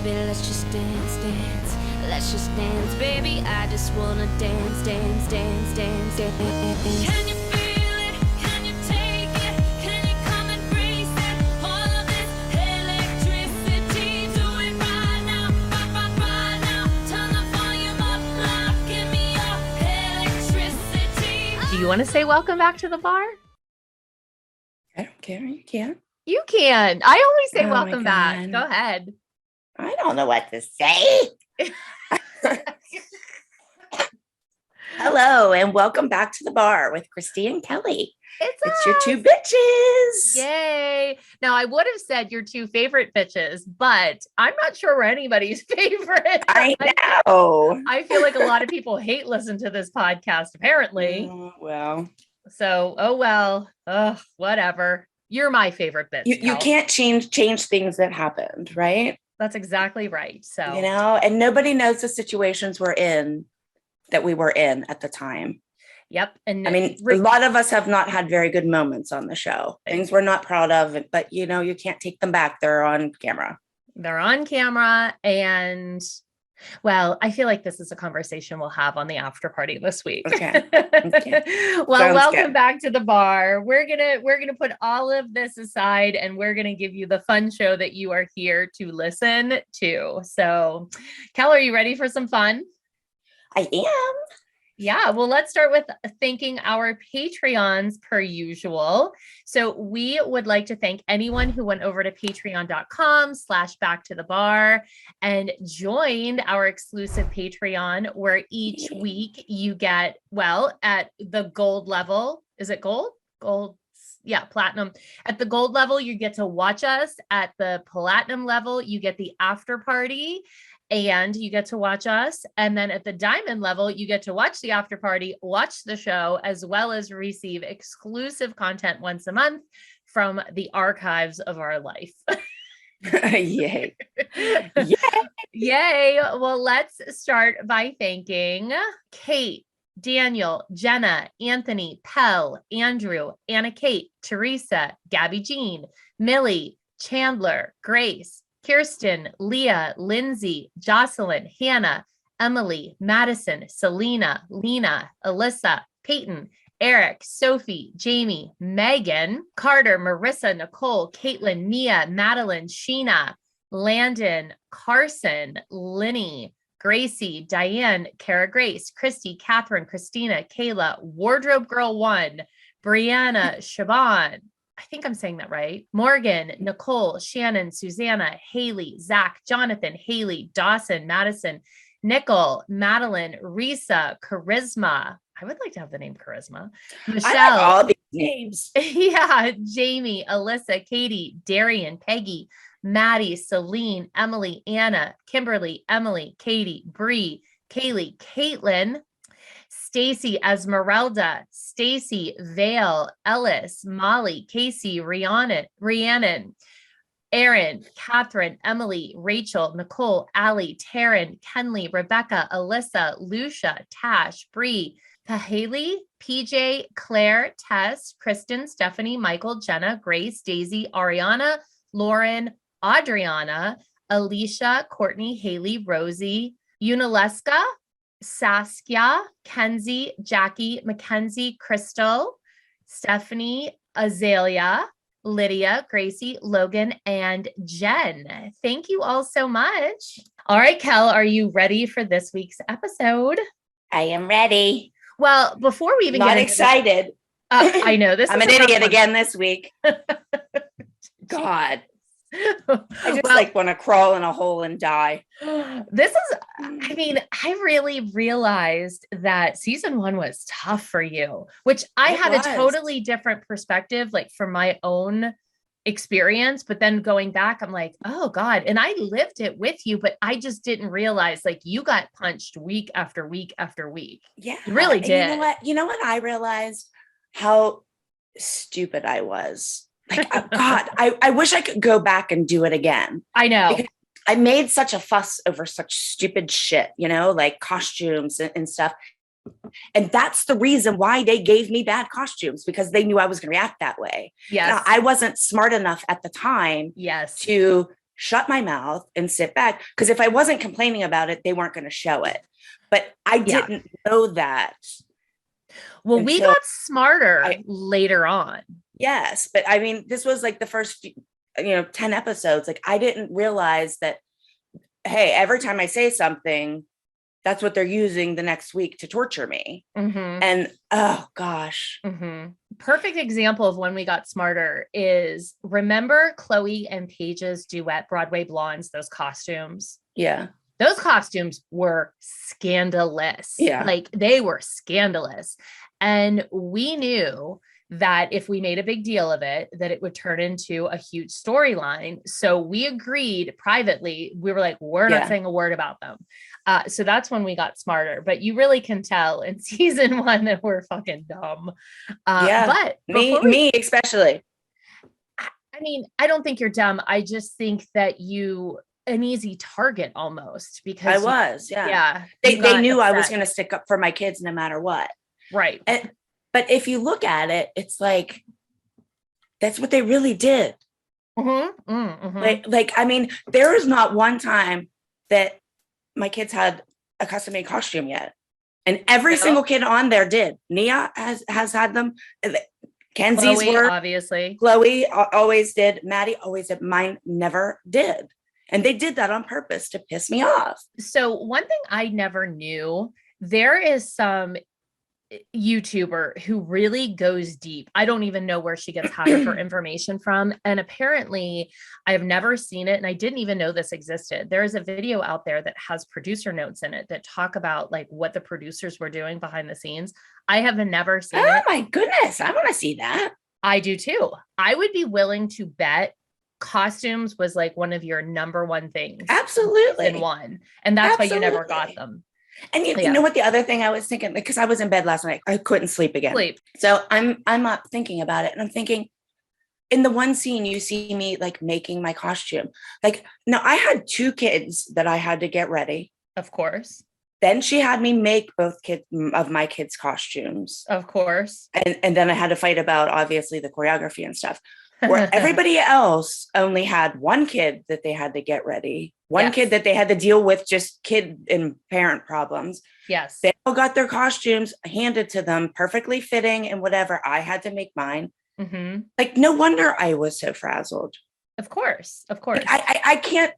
baby, let's just dance, dance. Let's just dance, baby. I just wanna dance, dance, dance, dance, dance. Can you feel it? Can you take it? Can you come and brace it? All of this electricity. Do it right now, right now. Turn the volume up loud. Give me your electricity. Do you want to say welcome back to the bar? I don't care. You can. You can. I always say Oh my welcome back. God. Go ahead. I don't know what to say. Hello and welcome back to the bar with Christi and Kelly. It's your two bitches. Yay. Now, I would have said your two favorite bitches, but I'm not sure we're anybody's favorite. I know. I feel like a lot of people hate listen to this podcast, apparently. Well. So, oh well. Whatever. You're my favorite bitch. You can't change things that happened, right? That's exactly right. So, and nobody knows the situations that we were in at the time. Yep. And I mean, a lot of us have not had very good moments on the show. Things we're not proud of, but you can't take them back. They're on camera. They're on camera. And well, I feel like this is a conversation we'll have on the after party this week. Okay. Well, Sounds welcome good. back to the bar. We're gonna put all of this aside and we're gonna give you the fun show that you are here to listen to. So, Kel, are you ready for some fun? I am. Yeah, well, let's start with thanking our Patreons per usual. So we would like to thank anyone who went over to patreon.com/backtothebar and joined our exclusive Patreon, where each week you get, at the gold level, is it gold? Gold. Yeah, platinum. At the gold level, you get to watch us. At the platinum level, you get the after party. And you get to watch us. And then at the diamond level, you get to watch the after party, watch the show, as well as receive exclusive content once a month from the archives of our life. Yay. Yay. Yay. Well, let's start by thanking Kate, Daniel, Jenna, Anthony, Pell, Andrew, Anna Kate, Teresa, Gabby Jean, Millie, Chandler, Grace, Kirsten, Leah, Lindsay, Jocelyn, Hannah, Emily, Madison, Selena, Lena, Alyssa, Peyton, Eric, Sophie, Jamie, Megan, Carter, Marissa, Nicole, Caitlin, Mia, Madeline, Sheena, Landon, Carson, Linny, Gracie, Diane, Kara Grace, Christy, Catherine, Christina, Kayla, Wardrobe Girl 1, Brianna, Shaban, I think I'm saying that right. Morgan, Nicole, Shannon, Susanna, Haley, Zach, Jonathan, Haley, Dawson, Madison, Nicole, Madeline, Risa, Charisma. I would like to have the name Charisma. Michelle. I like all these names. Yeah. Jamie, Alyssa, Katie, Darian, Peggy, Maddie, Celine, Emily, Anna, Kimberly, Emily, Katie, Bree, Kaylee, Caitlin, Stacy, Esmeralda, Stacy, Vale, Ellis, Molly, Casey, Rhiannon, Aaron, Catherine, Emily, Rachel, Nicole, Allie, Taryn, Kenley, Rebecca, Alyssa, Lucia, Tash, Bree, Haley, PJ, Claire, Tess, Kristen, Stephanie, Michael, Jenna, Grace, Daisy, Ariana, Lauren, Adriana, Alicia, Courtney, Haley, Rosie, Unileska, Saskia, Kenzie, Jackie, Mackenzie, Crystal, Stephanie, Azalea, Lydia, Gracie, Logan, and Jen. Thank you all so much. All right, Kel, are you ready for this week's episode? I am ready. Well, before we even Not get excited. I know this. I'm an idiot again this week. God. I just want to crawl in a hole and die. This is, I really realized that season 1 was tough for you, which I had a totally different perspective, like from my own experience. But then going back, I'm like, oh God. And I lived it with you, but I just didn't realize like you got punched week after week after week. Yeah. You really did. You know what? I realized how stupid I was. Like, God, I wish I could go back and do it again. I know. Because I made such a fuss over such stupid shit, like costumes and stuff. And that's the reason why they gave me bad costumes, because they knew I was going to react that way. Yes. Now, I wasn't smart enough at the time yes. to shut my mouth and sit back. Because if I wasn't complaining about it, they weren't going to show it. But I didn't know that. Well, we got smarter later on. Yes. But I mean, this was like the first, 10 episodes. Like, I didn't realize that, hey, every time I say something, that's what they're using the next week to torture me. Mm-hmm. And oh gosh. Mm-hmm. Perfect example of when we got smarter is, remember Chloe and Paige's duet Broadway Blondes, those costumes? Yeah. Those costumes were scandalous. Yeah. Like, they were scandalous. And we knew that if we made a big deal of it, that it would turn into a huge storyline. So we agreed privately. We were like, we're not saying a word about them. So that's when we got smarter. But you really can tell in season 1 that we're fucking dumb. But me especially. I mean, I don't think you're dumb. I just think that you an easy target almost, because I was. They knew I was going to stick up for my kids no matter what. Right. But if you look at it, it's like, that's what they really did. Mm-hmm. Mm-hmm. Like, I mean, there is not one time that my kids had a custom made costume yet. And every single kid on there did. Nia has had them. Kenzie's Chloe, obviously. Chloe always did. Maddie always did. Mine never did. And they did that on purpose to piss me off. So one thing I never knew, there is some YouTuber who really goes deep. I don't even know where she gets half of her information from. And apparently I have never seen it. And I didn't even know this existed. There is a video out there that has producer notes in it that talk about like what the producers were doing behind the scenes. I have never seen it. Oh my goodness. I want to see that. I do too. I would be willing to bet costumes was like one of your number one things. Absolutely. In one. And that's why you never got them. And you know what, the other thing I was thinking, because I was in bed last night, I couldn't sleep again. So I'm up thinking about it, and I'm thinking, in the one scene you see me like making my costume. Like, now I had 2 kids that I had to get ready. Of course. Then she had me make both of my kids' costumes. Of course. And then I had to fight about obviously the choreography and stuff. Where everybody else only had 1 kid that they had to get ready. One kid that they had to deal with just kid and parent problems. Yes. They all got their costumes handed to them, perfectly fitting and whatever. I had to make mine. Mm-hmm. Like, no wonder I was so frazzled. Of course. Of course. Like, I can't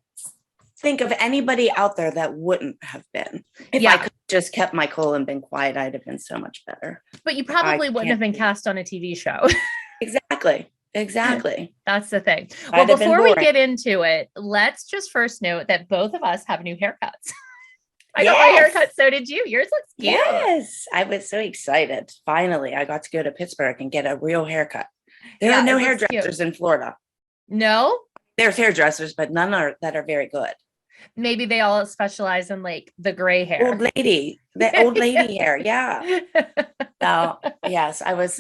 think of anybody out there that wouldn't have been. If I could just kept my cool and been quiet, I'd have been so much better. But you probably wouldn't have been cast on a TV show. Exactly. That's the thing. Well, before we get into it, let's just first note that both of us have new haircuts. I got my haircut. So did you. Yours looks cute. Yes. I was so excited. Finally, I got to go to Pittsburgh and get a real haircut. There are no hairdressers in Florida. No? There's hairdressers, but none that are very good. Maybe they all specialize in like the gray hair. The old lady hair. Yeah. So yes, I was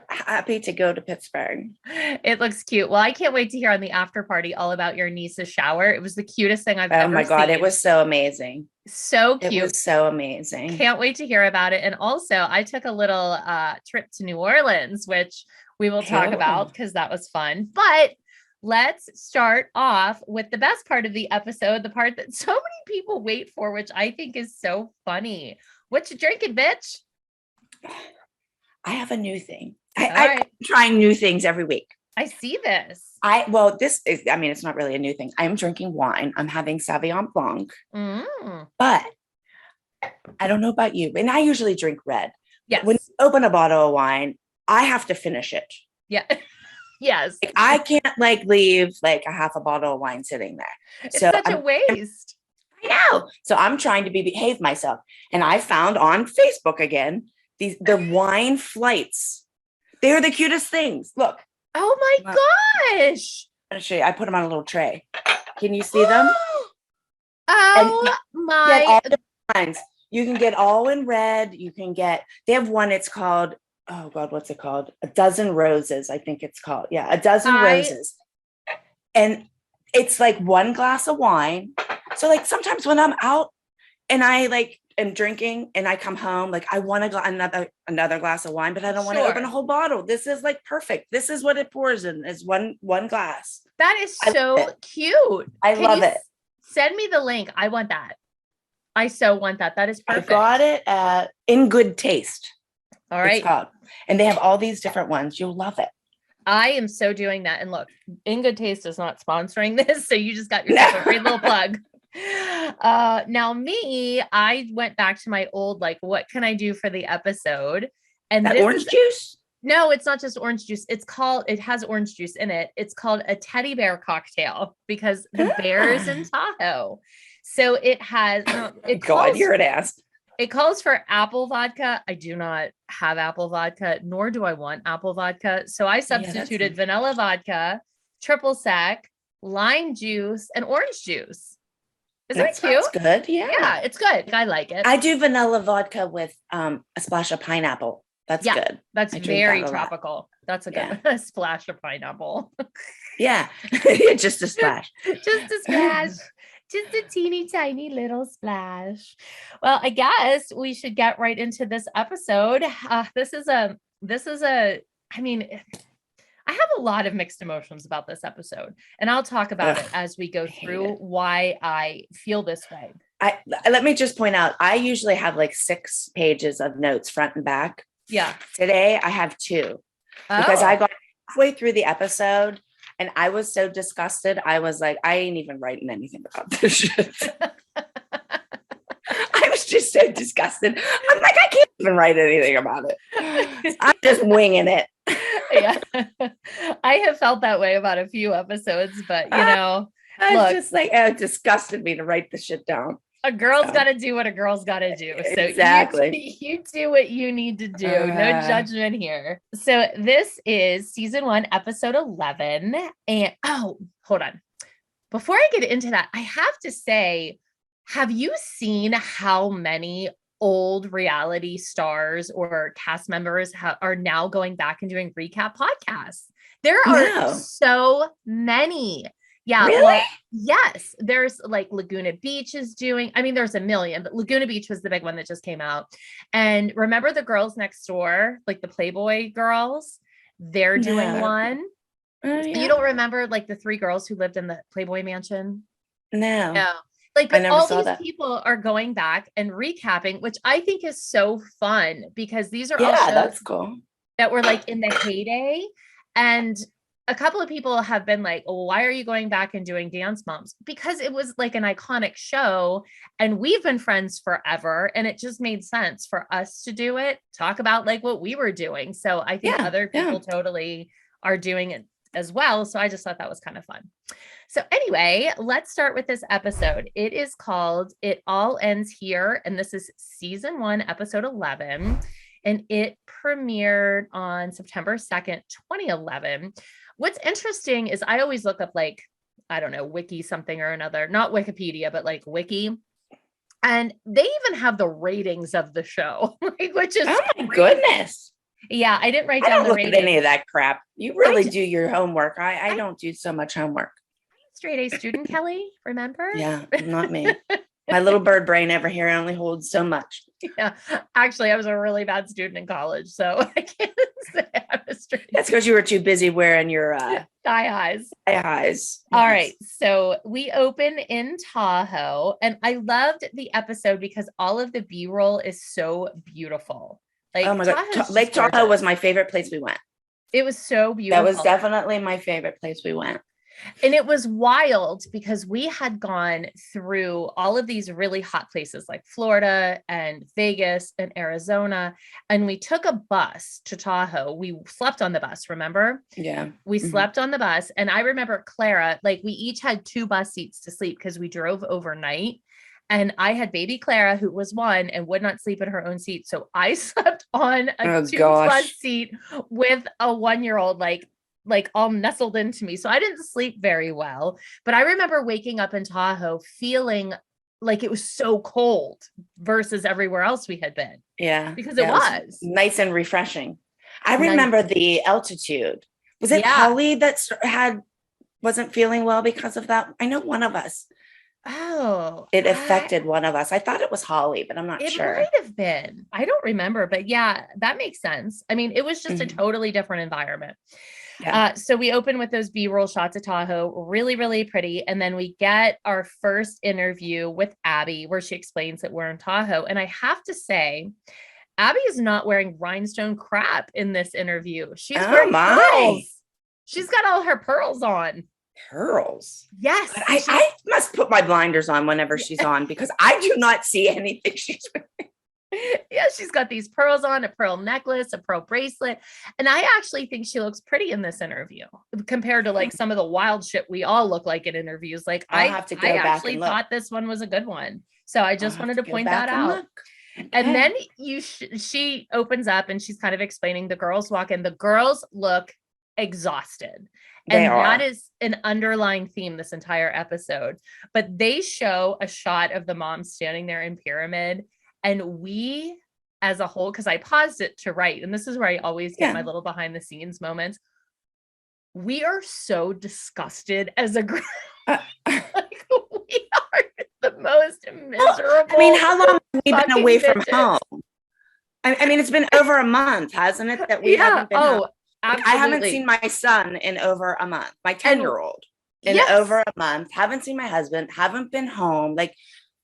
happy to go to Pittsburgh. It looks cute. Well, I can't wait to hear on the after party all about your niece's shower. It was the cutest thing I've ever seen. Oh my God. It was so amazing. So cute. It was so amazing. Can't wait to hear about it. And also I took a little trip to New Orleans, which we will talk about because that was fun. But let's start off with the best part of the episode, the part that so many people wait for, which I think is so funny. What you drinking, bitch? I have a new thing. I'm trying new things every week. I see this. It's not really a new thing. I'm drinking wine. I'm having Sauvignon Blanc. But I don't know about you, and I usually drink red. Yes. When you open a bottle of wine, I have to finish it. Yeah. Yes. Like, I can't leave a half a bottle of wine sitting there. It's such a waste. I know. So I'm trying to behave myself. And I found on Facebook again, the wine flights. They're the cutest things. Look. Oh my gosh. I'm going to show you. I put them on a little tray. Can you see them? My. Wines. You can get all in red. They have one, it's called, oh God, what's it called? A Dozen Roses, I think it's called. Yeah, A Dozen Roses. And it's like 1 glass of wine. So like sometimes when I'm out and I am drinking and I come home, like I want another glass of wine, but I don't want to Sure. open a whole bottle. This is like perfect. This is what it pours in, is one glass. That is I love so it. cute. I love it. Send me the link. I want that. I so want that. That is I perfect. got it at In Good Taste. All right. It's called. And they have all these different ones. You'll love it. I am so doing that. And look, In Good Taste is not sponsoring this, so you just got yourself a great little plug. Now me, I went back to my old, like, what can I do for the episode? And that orange juice? No, it's not just orange juice. It has orange juice in it. It's called a teddy bear cocktail because the bear is in Tahoe. So it has, You're an ass. It calls for apple vodka. I do not have apple vodka, nor do I want apple vodka. So I substituted vanilla vodka, triple sec, lime juice, and orange juice. Isn't that cute? That's good. Yeah. Yeah, it's good. I like it. I do vanilla vodka with a splash of pineapple. That's good. That's very tropical. That's a good splash of pineapple. Yeah. Just a splash. Just a splash. Just a teeny tiny little splash. Well, I guess we should get right into this episode. This is a, I mean, I have a lot of mixed emotions about this episode, and I'll talk about it as we go through why I feel this way. Let me just point out, I usually have like 6 pages of notes front and back. Yeah. Today I have 2 because I got halfway through the episode and I was so disgusted. I was like, I ain't even writing anything about this shit. I was just so disgusted. I'm like, I can't even write anything about it. I'm just winging it. Yeah. I have felt that way about a few episodes, but it's just like, it disgusted me to write the shit down. A girl's got to do what a girl's got to do. So exactly. You do what you need to do. No judgment here. So this is season 1, episode 11. And hold on. Before I get into that, I have to say, have you seen how many old reality stars or cast members are now going back and doing recap podcasts? There are so many. Yeah. Really? Well, yes. There's like Laguna Beach is doing, I mean, there's a million, but Laguna Beach was the big one that just came out. And remember the girls next door, like the Playboy girls, they're doing one. You don't remember like the 3 girls who lived in the Playboy mansion? No. Like, but all these people are going back and recapping, which I think is so fun because these are all shows that's cool that were like in the heyday. And a couple of people have been like, well, why are you going back and doing Dance Moms? Because it was like an iconic show and we've been friends forever. And it just made sense for us to do it, talk about like what we were doing. So I think other people totally are doing it as well. So I just thought that was kind of fun. So anyway, let's start with this episode. It is called It All Ends Here. And this is season 1, episode 11. And it premiered on September 2nd, 2011. What's interesting is I always look up like, I don't know, wiki something or another, not Wikipedia, but like wiki. And they even have the ratings of the show, which is my goodness. Yeah, I didn't write down the ratings. I don't look at any of that crap. You really do your homework. I don't do so much homework. Straight A student, Kelly, remember? Yeah, not me. My little bird brain over here only holds so much. Yeah, actually, I was a really bad student in college, so I can't say I was straight. That's because you were too busy wearing your thigh highs. Yes. All right, so we open in Tahoe, and I loved the episode because all of the B-roll is so beautiful. Like, oh my God, Lake Tahoe was my favorite place we went. It was so beautiful. That was definitely my favorite place we went. And it was wild because we had gone through all of these really hot places like Florida and Vegas and Arizona. And we took a bus to Tahoe. We slept on the bus, remember? Yeah. We slept on the bus. And I remember Clara, like we each had 2 bus seats to sleep because we drove overnight. And I had baby Clara, who was 1 and would not sleep in her own seat. So I slept on a 2 bus seat with a 1-year-old, like all nestled into me. So I didn't sleep very well, but I remember waking up in Tahoe feeling like it was so cold versus everywhere else we had been. Yeah. Because it was nice and refreshing. I remember the altitude. Was it Holly that wasn't feeling well because of that? I know one of us. Oh, it affected one of us. I thought it was Holly, but I'm not sure. It might have been. I don't remember, but yeah, that makes sense. I mean, it was just a totally different environment. Yeah. So we open with those B-roll shots of Tahoe, really, really pretty. And then we get our first interview with Abby where she explains that we're in Tahoe. And I have to say, Abby is not wearing rhinestone crap in this interview. She's wearing pearls. She's got all her pearls on. Pearls? Yes. I must put my blinders on whenever she's on because I do not see anything she's wearing. Yeah, she's got these pearls on, a pearl necklace, a pearl bracelet. And I actually think she looks pretty in this interview compared to like some of the wild shit we all look like in interviews. Like I actually thought this one was a good one. So I just wanted to point that out. Okay. And then she opens up and she's kind of explaining the girls walk in. The girls look exhausted. And that is an underlying theme this entire episode. But they show a shot of the mom standing there in pyramid. And we, as a whole, because I paused it to write, and this is where I always get my little behind the scenes moments. We are so disgusted as a group. Like, we are the most miserable. I mean, how long have we been away from home? I mean, it's been over a month, hasn't it? That we haven't been home. Like, I haven't seen my son in over a month. My 10-year-old in over a month. Haven't seen my husband. Haven't been home. Like,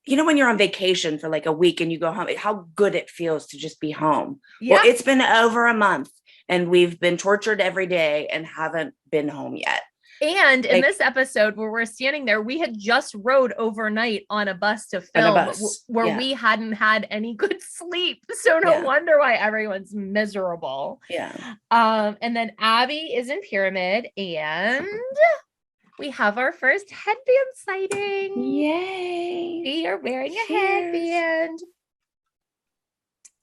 you know, when you're on vacation for like a week and you go home, how good it feels to just be home. Yeah. Well, it's been over a month and we've been tortured every day and haven't been home yet. And in this episode where we're standing there, we had just rode overnight on a bus to film where we hadn't had any good sleep. So no wonder why everyone's miserable. Yeah. And then Abby is in pyramid and we have our first headband sighting. Yay. We are wearing a headband.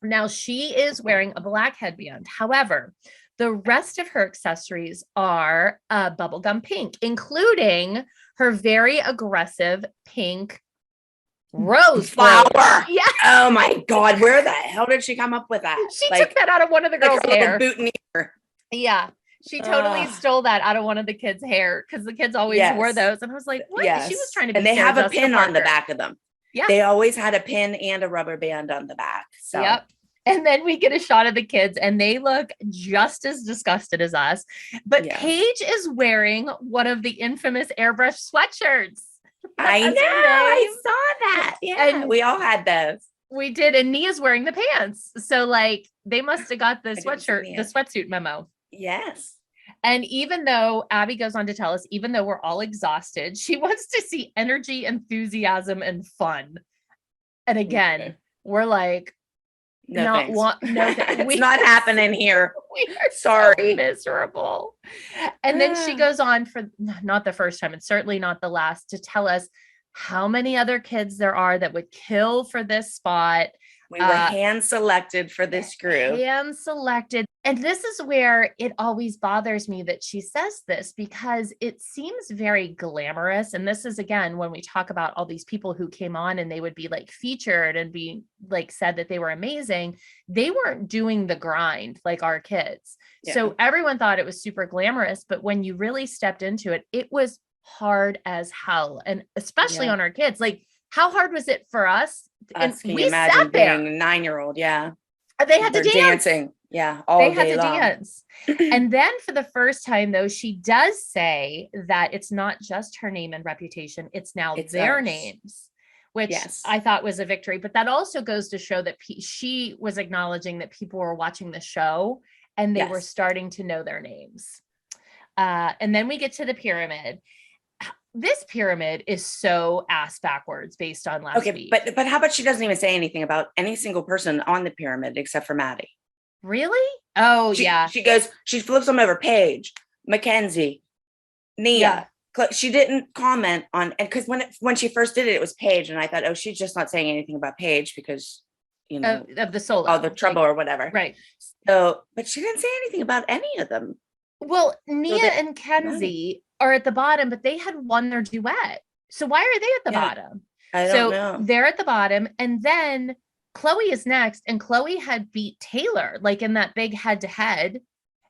Now she is wearing a black headband. However, the rest of her accessories are bubblegum pink, including her very aggressive pink rose flower. Yeah. Oh my God. Where the hell did she come up with that? She took that out of one of the girls' hair. Boutonniere. Yeah. She totally stole that out of one of the kids' hair because the kids always wore those. And I was like, what? She was trying to be And they have a pin Parker on the back of them. Yeah. They always had a pin and a rubber band on the back. So. Yep. And then we get a shot of the kids and they look just as disgusted as us. But Paige is wearing one of the infamous airbrush sweatshirts. I know. I saw that. Yeah. And we all had those. We did. And Nia's wearing the pants. So like they must have got the sweatshirt, the sweatsuit memo. Yes. And even though Abby goes on to tell us, even though we're all exhausted, she wants to see energy, enthusiasm, and fun. And again, we're like, no, it's not happening here. We are sorry, so miserable. And then she goes on for not the first time, and certainly not the last, to tell us how many other kids there are that would kill for this spot. We were hand selected for this group. Hand selected. And this is where it always bothers me that she says this because it seems very glamorous. And this is, again, when we talk about all these people who came on and they would be like featured and be like said that they were amazing. They weren't doing the grind like our kids. Yeah. So everyone thought it was super glamorous. But when you really stepped into it, it was hard as hell. And especially on our kids, like, how hard was it for us? And we sat there. Being a 9-year-old, they had to dance. Dancing, all day long. They had to dance. And then for the first time, though, she does say that it's not just her name and reputation; it's now their names, which I thought was a victory. But that also goes to show that she was acknowledging that people were watching the show and they were starting to know their names. And then we get to the pyramid. This pyramid is so ass backwards based on last week. But how about she doesn't even say anything about any single person on the pyramid except for Maddie? Really? Oh, she flips them over. Paige, Mackenzie, Nia. She didn't comment on, and because when she first did it, it was Paige, and I thought, she's just not saying anything about Paige because of the solo, all the trouble or whatever. Right. So, but she didn't say anything about any of them. Well, Nia and Kenzie are at the bottom, but they had won their duet. So why are they at the bottom? I don't know. They're at the bottom. And then Chloe is next. And Chloe had beat Taylor, like in that big head to head.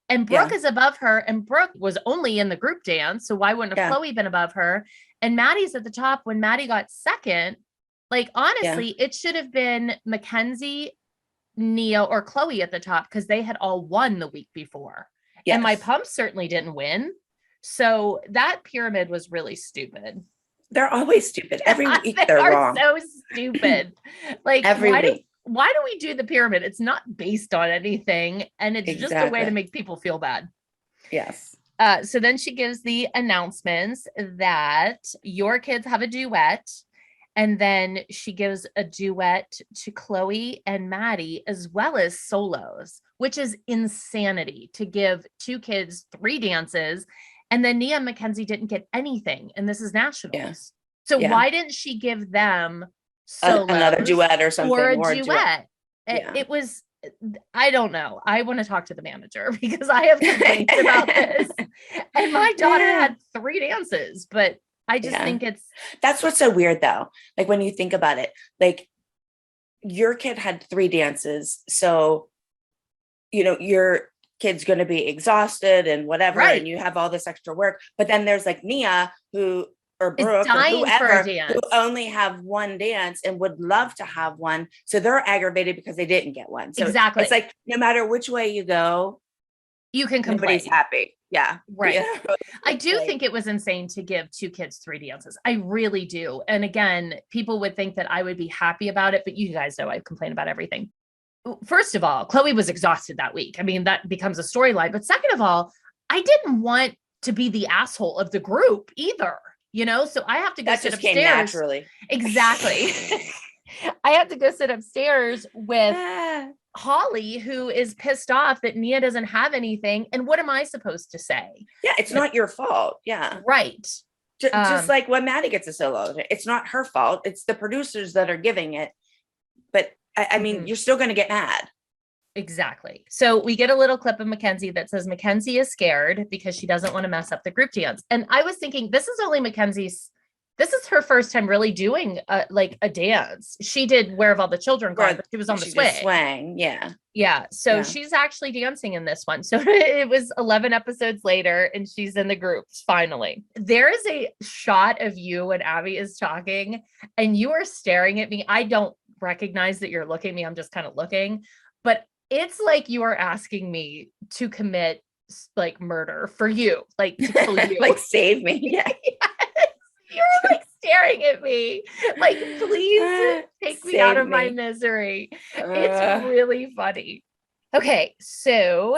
And Brooke is above her. And Brooke was only in the group dance. So why wouldn't have Chloe been above her? And Maddie's at the top when Maddie got second. Like, honestly, it should have been Mackenzie, Nia, or Chloe at the top because they had all won the week before. Yes. And my pumps certainly didn't win. So that pyramid was really stupid. They're always stupid. Every week they're wrong. So stupid. Like, every week. Why do we do the pyramid? It's not based on anything. And it's just a way to make people feel bad. Yes. So then she gives the announcements that your kids have a duet. And then she gives a duet to Chloe and Maddie, as well as solos, which is insanity to give 2 kids 3 dances. And then Nia and Mackenzie didn't get anything. And this is nationals. Yeah. So why didn't she give them solos, another duet or something? Or a duet? It was, I don't know. I want to talk to the manager because I have complaints about this. And my daughter had 3 dances, but I just think that's what's so weird though. Like when you think about it, like your kid had 3 dances. So, you know, your kid's going to be exhausted and whatever, and you have all this extra work. But then there's like Nia or Brooke or whoever who only have 1 dance and would love to have one. So they're aggravated because they didn't get one. So exactly. It's like, no matter which way you go, you can complain. Nobody's happy. Yeah. Right. Yeah. I do think it was insane to give 2 kids 3 dances. I really do. And again, people would think that I would be happy about it, but you guys know I complain about everything. First of all, Chloe was exhausted that week. I mean, that becomes a storyline. But second of all, I didn't want to be the asshole of the group either, you know? So I have to go sit upstairs. Came naturally. Exactly. I have to go sit upstairs with Holly, who is pissed off that Nia doesn't have anything. And what am I supposed to say? Yeah, it's not your fault. Yeah. Right. Just like when Maddie gets a solo, it's not her fault. It's the producers that are giving it. But I mean, you're still going to get mad. Exactly. So we get a little clip of Mackenzie that says Mackenzie is scared because she doesn't want to mess up the group dance. And I was thinking, this is only this is her first time really doing a dance. She did Where Have All the Children Gone, but she was on the swing. Yeah. Yeah. So she's actually dancing in this one. So it was 11 episodes later and she's in the groups finally. There is a shot of you when Abby is talking and you are staring at me. I don't recognize that you're looking at me. I'm just kind of looking, but it's like you are asking me to commit like murder for you, like to kill you. Like save me. Yeah. You're like staring at me like, please take me out of my misery. It's really funny. Okay, so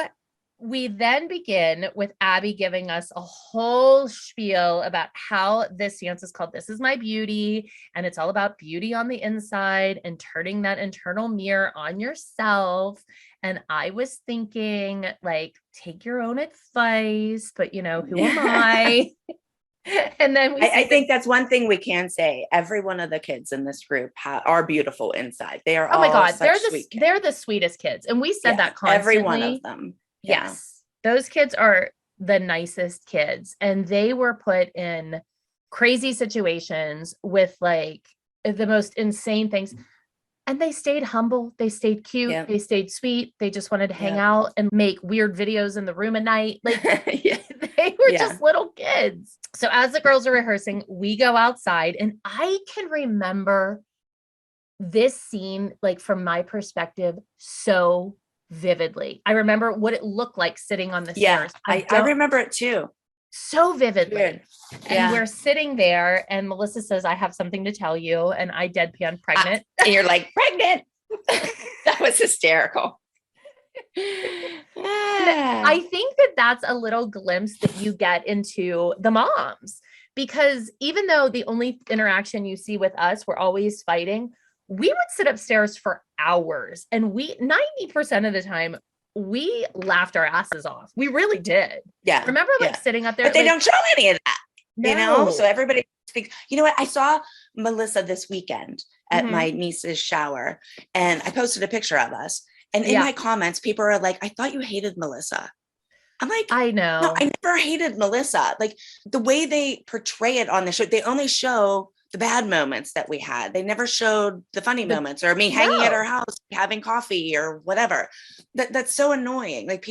we then begin with Abby giving us a whole spiel about how this dance is called This Is My Beauty, and it's all about beauty on the inside and turning that internal mirror on yourself. And I was thinking, like, take your own advice, but you know, who am I? And then I think that's one thing we can say. Every one of the kids in this group are beautiful inside. They are all my God, they're the sweetest kids. And we said that constantly. Every one of them. Yeah. Yes. Those kids are the nicest kids. And they were put in crazy situations with like the most insane things. And they stayed humble. They stayed cute. Yeah. They stayed sweet. They just wanted to hang out and make weird videos in the room at night. Like they were just little kids. So as the girls are rehearsing, we go outside and I can remember this scene, like from my perspective, so vividly. I remember what it looked like sitting on the stairs. I remember it too. So vividly. Weird. And we're sitting there and Melissa says, I have something to tell you. And I deadpan pregnant. And you're like, pregnant. That was hysterical. I think that that's a little glimpse that you get into the moms, because even though the only interaction you see with us, we're always fighting, we would sit upstairs for hours and 90% of the time we laughed our asses off. We really did. Yeah. Remember sitting up there? But they don't show any of that, you know? So everybody speaks. You know what? I saw Melissa this weekend at my niece's shower and I posted a picture of us. And in my comments, people are like, I thought you hated Melissa. I'm like, I know. No, I never hated Melissa. Like the way they portray it on the show, they only show the bad moments that we had. They never showed the funny moments or me hanging at her house, having coffee or whatever. That's so annoying. Like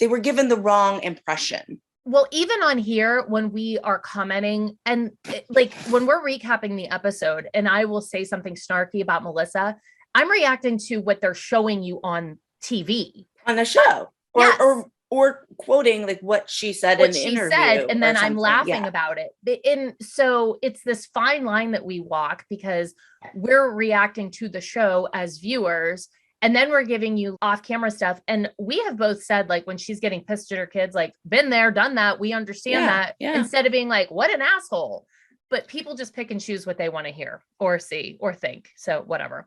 they were given the wrong impression. Well, even on here, when we are commenting and like when we're recapping the episode and I will say something snarky about Melissa, I'm reacting to what they're showing you on TV. On the show. Yes. Or quoting like what she said in the interview. And then I'm laughing about it. And so it's this fine line that we walk because we're reacting to the show as viewers. And then we're giving you off-camera stuff. And we have both said, like, when she's getting pissed at her kids, like, been there, done that. We understand that. Yeah. Instead of being like, what an asshole. But people just pick and choose what they want to hear or see or think. So whatever.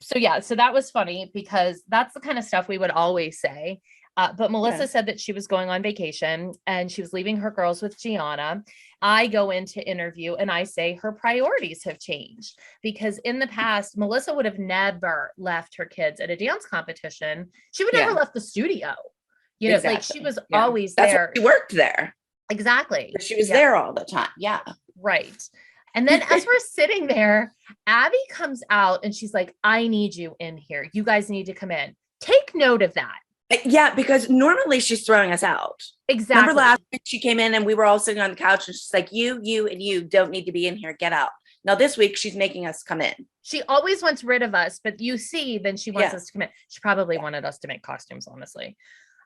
So yeah, so that was funny because that's the kind of stuff we would always say. But Melissa said that she was going on vacation and she was leaving her girls with Gianna. I go into interview and I say her priorities have changed because in the past, Melissa would have never left her kids at a dance competition. She would never left the studio. You know, like she was always there. She worked there. Exactly. But she was there all the time. Yeah. Right. And then as we're sitting there, Abby comes out and she's like, I need you in here. You guys need to come in. Take note of that. Yeah, because normally she's throwing us out. Exactly. Remember last week she came in and we were all sitting on the couch and she's like, you, and you don't need to be in here. Get out. Now this week she's making us come in. She always wants rid of us, but you see, then she wants us to come in. She probably wanted us to make costumes, honestly.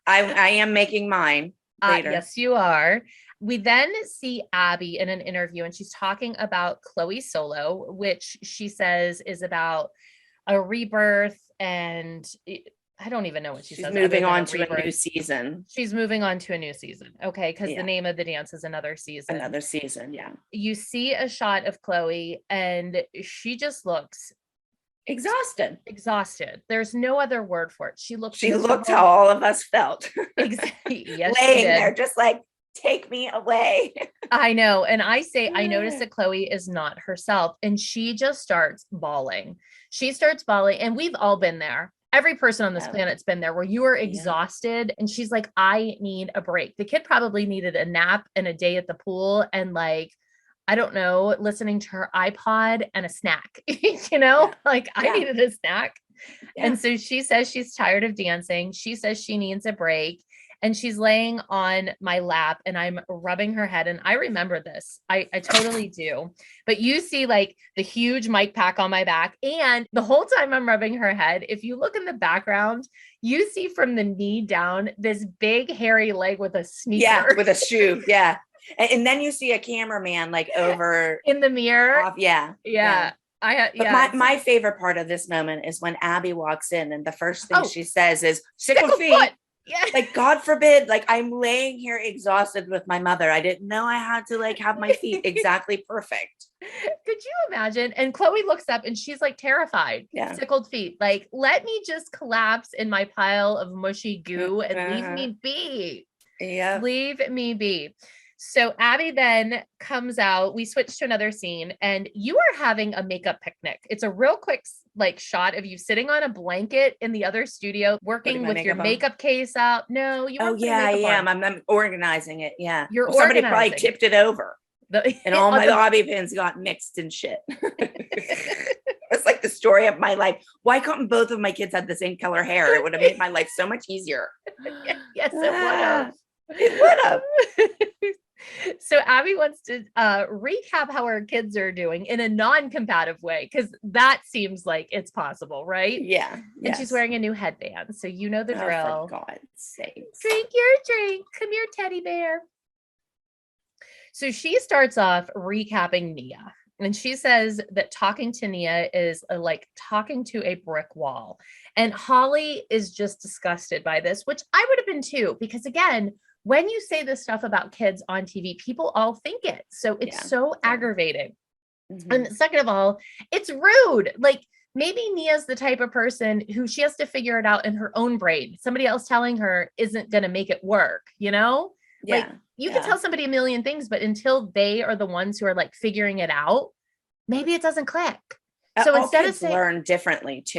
I am making mine later. Yes, you are. We then see Abby in an interview and she's talking about Chloe Solo, which she says is about a rebirth and I don't even know what she says. She's moving on to a new season. She's moving on to a new season. Okay. Because the name of the dance is Another Season. Another Season. Yeah. You see a shot of Chloe and she just looks exhausted. There's no other word for it. She looked how all of us felt. Exactly. Yes. Laying there just like, take me away. I know. And I noticed that Chloe is not herself and she just starts bawling. And we've all been there. Every person on this planet's been there where you are exhausted and she's like, I need a break. The kid probably needed a nap and a day at the pool and like, I don't know, listening to her iPod and a snack, I needed a snack. Yeah. And so she says she's tired of dancing. She says she needs a break and she's laying on my lap and I'm rubbing her head. And I remember this. I totally do. But you see like the huge mic pack on my back. And the whole time I'm rubbing her head, if you look in the background, you see from the knee down, this big hairy leg with a sneaker. Yeah, with a shoe. Yeah. And then you see a cameraman like over in the mirror. Off. Yeah. My favorite part of this moment is when Abby walks in and the first thing she says is sickle feet. Foot. Yeah. Like, God forbid, like I'm laying here exhausted with my mother. I didn't know I had to like have my feet exactly perfect. Could you imagine? And Chloe looks up and she's like terrified. Yeah. Sickled feet. Like, let me just collapse in my pile of mushy goo and leave me be. Yeah. Leave me be. So Abby then comes out. We switch to another scene and you are having a makeup picnic. It's a real quick like shot of you sitting on a blanket in the other studio, working with your makeup case out. No, you. Oh yeah, I am. I'm organizing it. Yeah. Somebody probably tipped it over, and all my bobby pins got mixed and shit. It's like the story of my life. Why couldn't both of my kids have the same color hair? It would have made my life so much easier. Yes, it would have. It would have. So Abby wants to recap how her kids are doing in a non-combative way, because that seems like it's possible, right? Yeah. And she's wearing a new headband. So you know the drill. For God's sake. Drink your drink. Come here, teddy bear. So she starts off recapping Nia. And she says that talking to Nia is like talking to a brick wall. And Holly is just disgusted by this, which I would have been too, because again, when you say this stuff about kids on TV, people all think it. So it's so aggravating. Mm-hmm. And second of all, it's rude. Like maybe Nia's the type of person who she has to figure it out in her own brain. Somebody else telling her isn't going to make it work, Yeah. Like you can tell somebody a million things, but until they are the ones who are like figuring it out, maybe it doesn't click. So all instead kids of saying, learn differently too.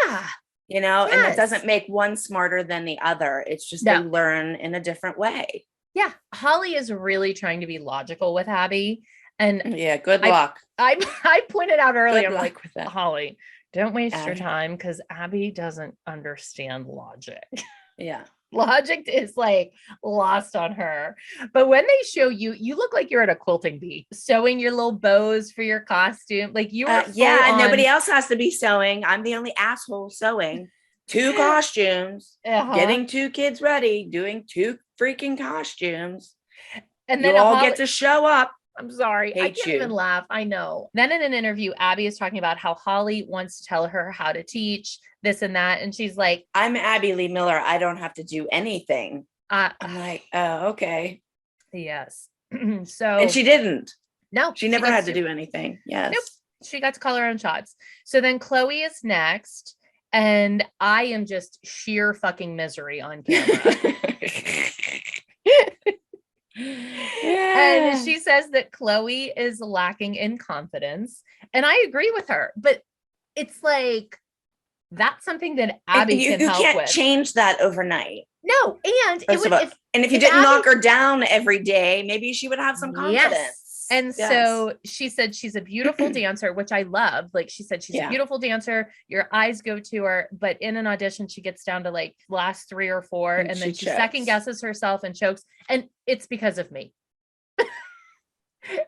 Yeah. And it doesn't make one smarter than the other. It's just they learn in a different way. Yeah. Holly is really trying to be logical with Abby. And good luck. I pointed out earlier, I'm like, Holly, don't waste your time because Abby doesn't understand logic. Yeah. Logic is like lost on her. But when they show you, you look like you're at a quilting bee, sewing your little bows for your costume. Like you are and nobody else has to be sewing. I'm the only asshole sewing 2 costumes, getting 2 kids ready, doing 2 freaking costumes. And then you all get to show up. I'm sorry. I can't even laugh. I know. Then in an interview, Abby is talking about how Holly wants to tell her how to teach this and that. And she's like, I'm Abby Lee Miller. I don't have to do anything. I'm like, oh, okay. Yes. So. And she didn't. No. She never had to do anything. Yes. Nope. She got to call her own shots. So then Chloe is next. And I am just sheer fucking misery on camera. Yeah. And she says that Chloe is lacking in confidence. And I agree with her, but it's like, that's something that Abby can help with. You can't change that overnight. No. And if you didn't knock her down every day, maybe she would have some confidence. Yes. And so she said she's a beautiful dancer, which I love. Like she said, she's a beautiful dancer. Your eyes go to her, but in an audition, she gets down to like last 3 or 4, and then she second guesses herself and chokes. And it's because of me.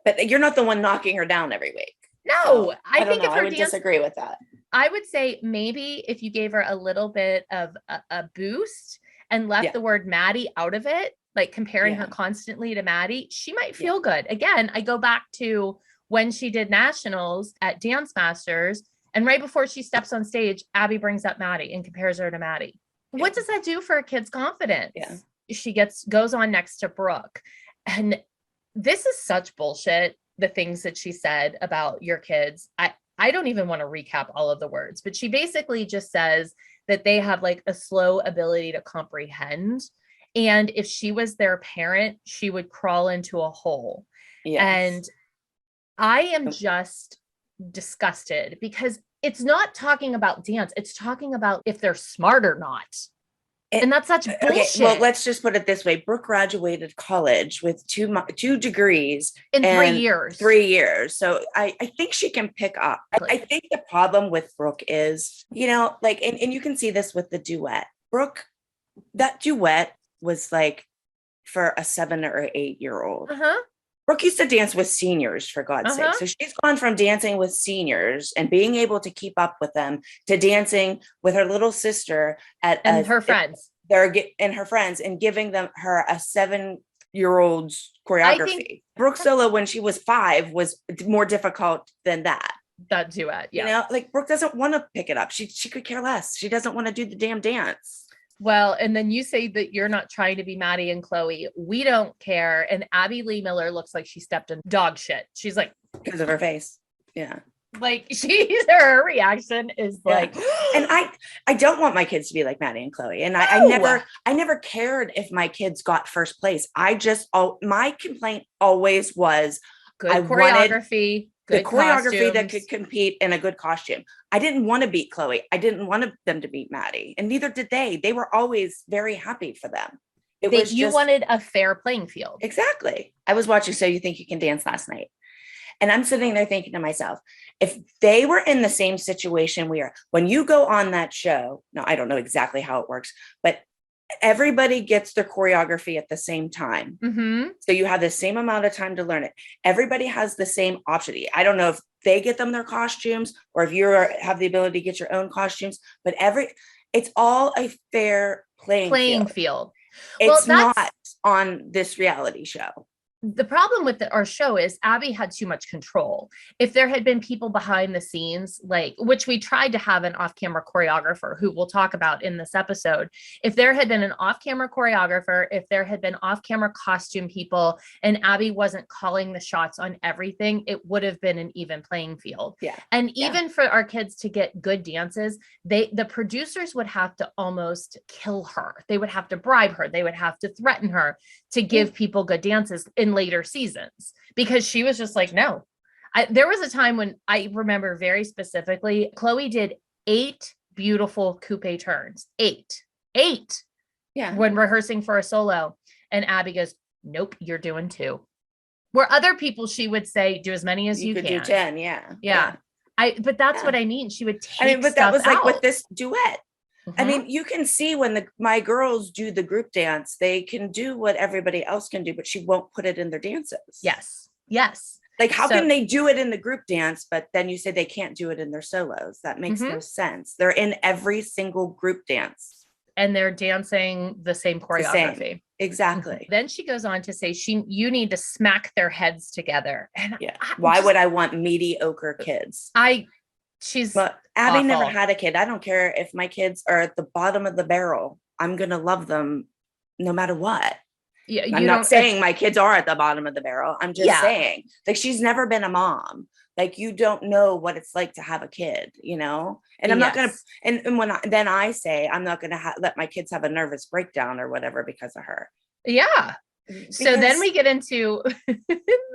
But you're not the one knocking her down every week. No, so, I think if her I would disagree with that. I would say maybe if you gave her a little bit of a boost and left the word Maddie out of it, like comparing her constantly to Maddie, she might feel good. Again, I go back to when she did nationals at Dance Masters, and right before she steps on stage, Abby brings up Maddie and compares her to Maddie. What does that do for a kid's confidence? Yeah. She goes on next to Brooke. And this is such bullshit, the things that she said about your kids. I don't even want to recap all of the words, but she basically just says that they have like a slow ability to comprehend. And if she was their parent, she would crawl into a hole. Yes. And I am just disgusted because it's not talking about dance. It's talking about if they're smart or not. And that's such bullshit. Okay, well, let's just put it this way. Brooke graduated college with two degrees in 3 years. 3 years. So I think she can pick up. I think the problem with Brooke is, like, and you can see this with the duet. Brooke, that duet was like for a 7 or 8 year old. Brooke used to dance with seniors, for God's sake. So she's gone from dancing with seniors and being able to keep up with them to dancing with her little sister and her friends. And her friends, and giving her a 7-year-old's choreography. Brooke solo when she was 5 was more difficult than that. That duet, yeah. Like Brooke doesn't want to pick it up. She could care less. She doesn't want to do the damn dance. Well, and then you say that you're not trying to be Maddie and Chloe. We don't care. And Abby Lee Miller looks like she stepped in dog shit. She's like, because of her face. Yeah. Like her reaction is like, and I don't want my kids to be like Maddie and Chloe. And I never cared if my kids got first place. My complaint always was good choreography. The choreography that could compete in a good costume. I didn't want to beat Chloe. I didn't want them to beat Maddie, and neither did they. They were always very happy for them. You wanted a fair playing field. Exactly. I was watching So You Think You Can Dance last night, and I'm sitting there thinking to myself, if they were in the same situation we are, when you go on that show, now I don't know exactly how it works, but everybody gets their choreography at the same time. So you have the same amount of time to learn it. Everybody has the same option. I don't know if they get them their costumes or if you have the ability to get your own costumes, but it's all a fair playing field. It's not on this reality show. The problem with our show is Abby had too much control. If there had been people behind the scenes, which we tried to have an off-camera choreographer who we'll talk about in this episode. If there had been an off-camera choreographer, if there had been off-camera costume people, and Abby wasn't calling the shots on everything, it would have been an even playing field. Yeah. And even for our kids to get good dances, the producers would have to almost kill her. They would have to bribe her. They would have to threaten her to give people good dances in later seasons, because she was just like, no. There was a time when I remember very specifically, Chloe did 8 beautiful coupe turns. 8. Yeah. When rehearsing for a solo. And Abby goes, nope, you're doing 2. Where other people, she would say, do as many as you can. Do 10. Yeah. But that's what I mean. She would take but that was like with this duet. I mean, you can see when my girls do the group dance, they can do what everybody else can do, but she won't put it in their dances. Yes. Yes. Like, how can they do it in the group dance, but then you say they can't do it in their solos? That makes no sense. They're in every single group dance. And they're dancing the same choreography. Exactly. Then she goes on to say, you need to smack their heads together. And why would I want mediocre kids? But Abby never had a kid. I don't care if my kids are at the bottom of the barrel. I'm going to love them no matter what. Yeah, I'm not saying my kids are at the bottom of the barrel. I'm just saying, like, she's never been a mom. Like, you don't know what it's like to have a kid, you know? And I'm not going to, and when I say I'm not going to let my kids have a nervous breakdown or whatever because of her. Yeah. So then we get into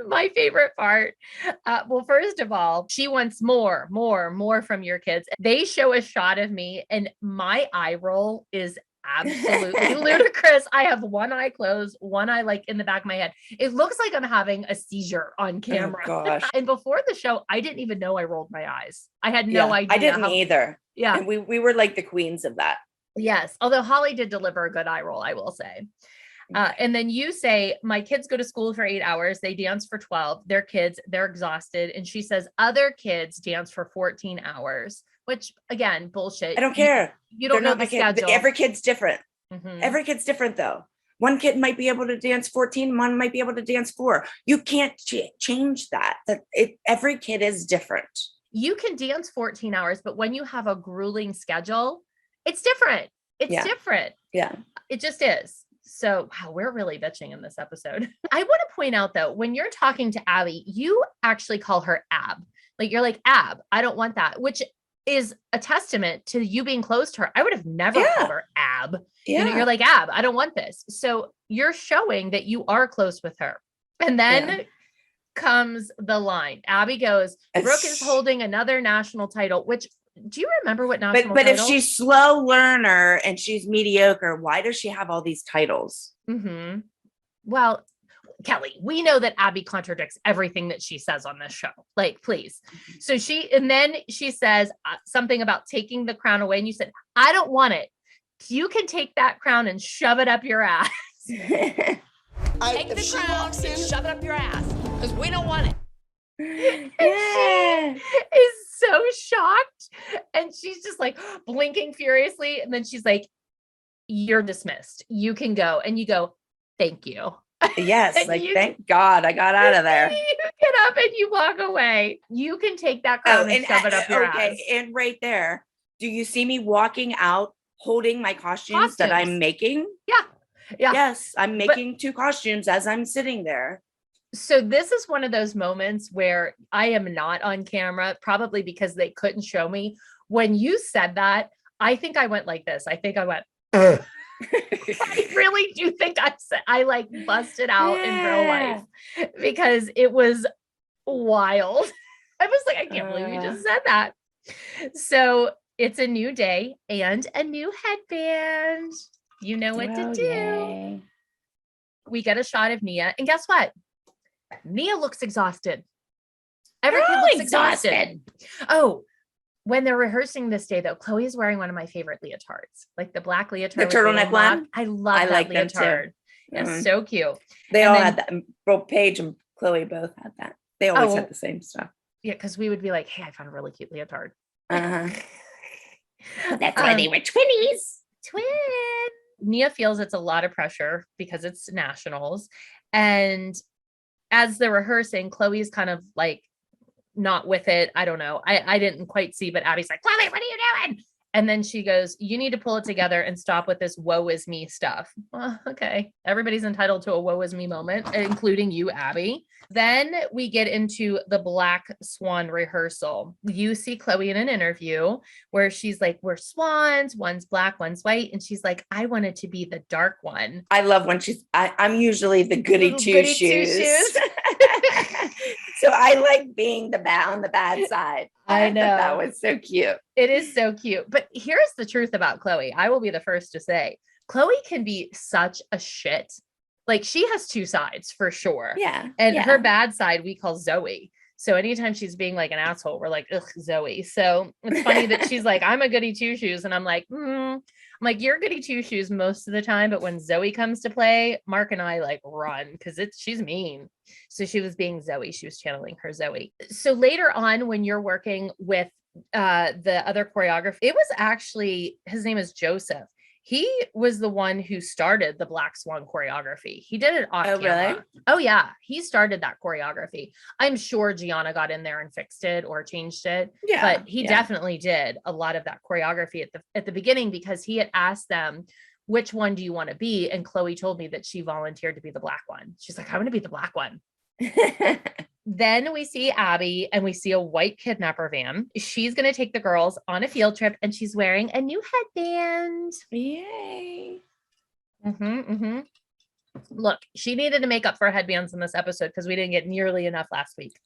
my favorite part. Well, first of all, she wants more from your kids. They show a shot of me and my eye roll is absolutely ludicrous. I have one eye closed, one eye like in the back of my head. It looks like I'm having a seizure on camera. Oh, gosh. And before the show, I didn't even know I rolled my eyes. I had no idea. I didn't either. Yeah. And we were like the queens of that. Yes. Although Holly did deliver a good eye roll, I will say. And then you say, my kids go to school for 8 hours. They dance for 12. They're kids. They're exhausted. And she says, other kids dance for 14 hours, which again, bullshit. I don't care. You don't know the schedule. Every kid's different. Every kid's different though. One kid might be able to dance 14. One might be able to dance 4. You can't change that. Every kid is different. You can dance 14 hours, but when you have a grueling schedule, it's different. It's different. Yeah. It just is. So wow, we're really bitching in this episode. I want to point out though, when you're talking to Abby, you actually call her Ab. Like you're like, Ab, I don't want that, which is a testament to you being close to her. I would have never called her Ab. Yeah. You know, you're like, Ab, I don't want this. So you're showing that you are close with her. And then comes the line. Abby goes, Brooke is holding another national title, which do you remember what national but title? If she's slow learner and she's mediocre, why does she have all these titles? Well, Kelly, we know that Abby contradicts everything that she says on this show. Like, please. So then she says something about taking the crown away. And you said, I don't want it. You can take that crown and shove it up your ass. Take the crown and shove it up your ass because we don't want it. She is so shocked. And she's just like blinking furiously. And then she's like, you're dismissed. You can go. And you go, thank you. Yes. Like, thank God I got out of there. You get up and you walk away. You can take that crown and shove it up your ass. And right there, do you see me walking out holding my costumes that I'm making? Yeah. Yes. I'm making 2 costumes as I'm sitting there. So this is one of those moments where I am not on camera, probably because they couldn't show me. When you said that, I think I went like this. I think I went, I really do think I like busted out in real life because it was wild. I was like, I can't believe you just said that. So it's a new day and a new headband. You know what to do. Yay. We get a shot of Nia, and guess what? Nia looks exhausted. Every kid looks exhausted. Oh, when they're rehearsing this day, though, Chloe is wearing one of my favorite leotards, like the black leotard. The turtleneck one? I love that leotard. It's so cute. They all had that. Brooke, Paige, and Chloe both had that. They always had the same stuff. Yeah, because we would be like, hey, I found a really cute leotard. That's why they were twinnies. Twin. Nia feels it's a lot of pressure because it's nationals. And as they're rehearsing, Chloe's kind of like not with it. I don't know. I didn't quite see, but Abby's like, Chloe, what are you doing? And then she goes, you need to pull it together and stop with this woe is me stuff. Well, okay. Everybody's entitled to a woe is me moment, including you, Abby. Then we get into the Black Swan rehearsal. You see Chloe in an interview where she's like, we're swans, one's black, one's white. And she's like, I wanted to be the dark one. I love when I'm usually the goody two shoes. So I like being on the bad side. I know. That was so cute. It is so cute. But here's the truth about Chloe. I will be the first to say, Chloe can be such a shit. Like she has 2 sides for sure. Yeah. And her bad side we call Zoe. So anytime she's being like an asshole, we're like, ugh, Zoe. So it's funny that she's like, I'm a goody two shoes. And I'm like, I'm like, you're goody two shoes most of the time. But when Zoe comes to play, Mark and I like run because she's mean. So she was being Zoe. She was channeling her Zoe. So later on, when you're working with the other choreographer, it was actually, his name is Joseph. He was the one who started the Black Swan choreography. He did it off camera. Really? Oh yeah. He started that choreography. I'm sure Gianna got in there and fixed it or changed it. Yeah. But he definitely did a lot of that choreography at the beginning, because he had asked them, which one do you want to be? And Chloe told me that she volunteered to be the black one. She's like, I want to be the black one. Then we see Abby and we see a white kidnapper van. She's going to take the girls on a field trip and she's wearing a new headband. Yay. Look, she needed to make up for headbands in this episode because we didn't get nearly enough last week.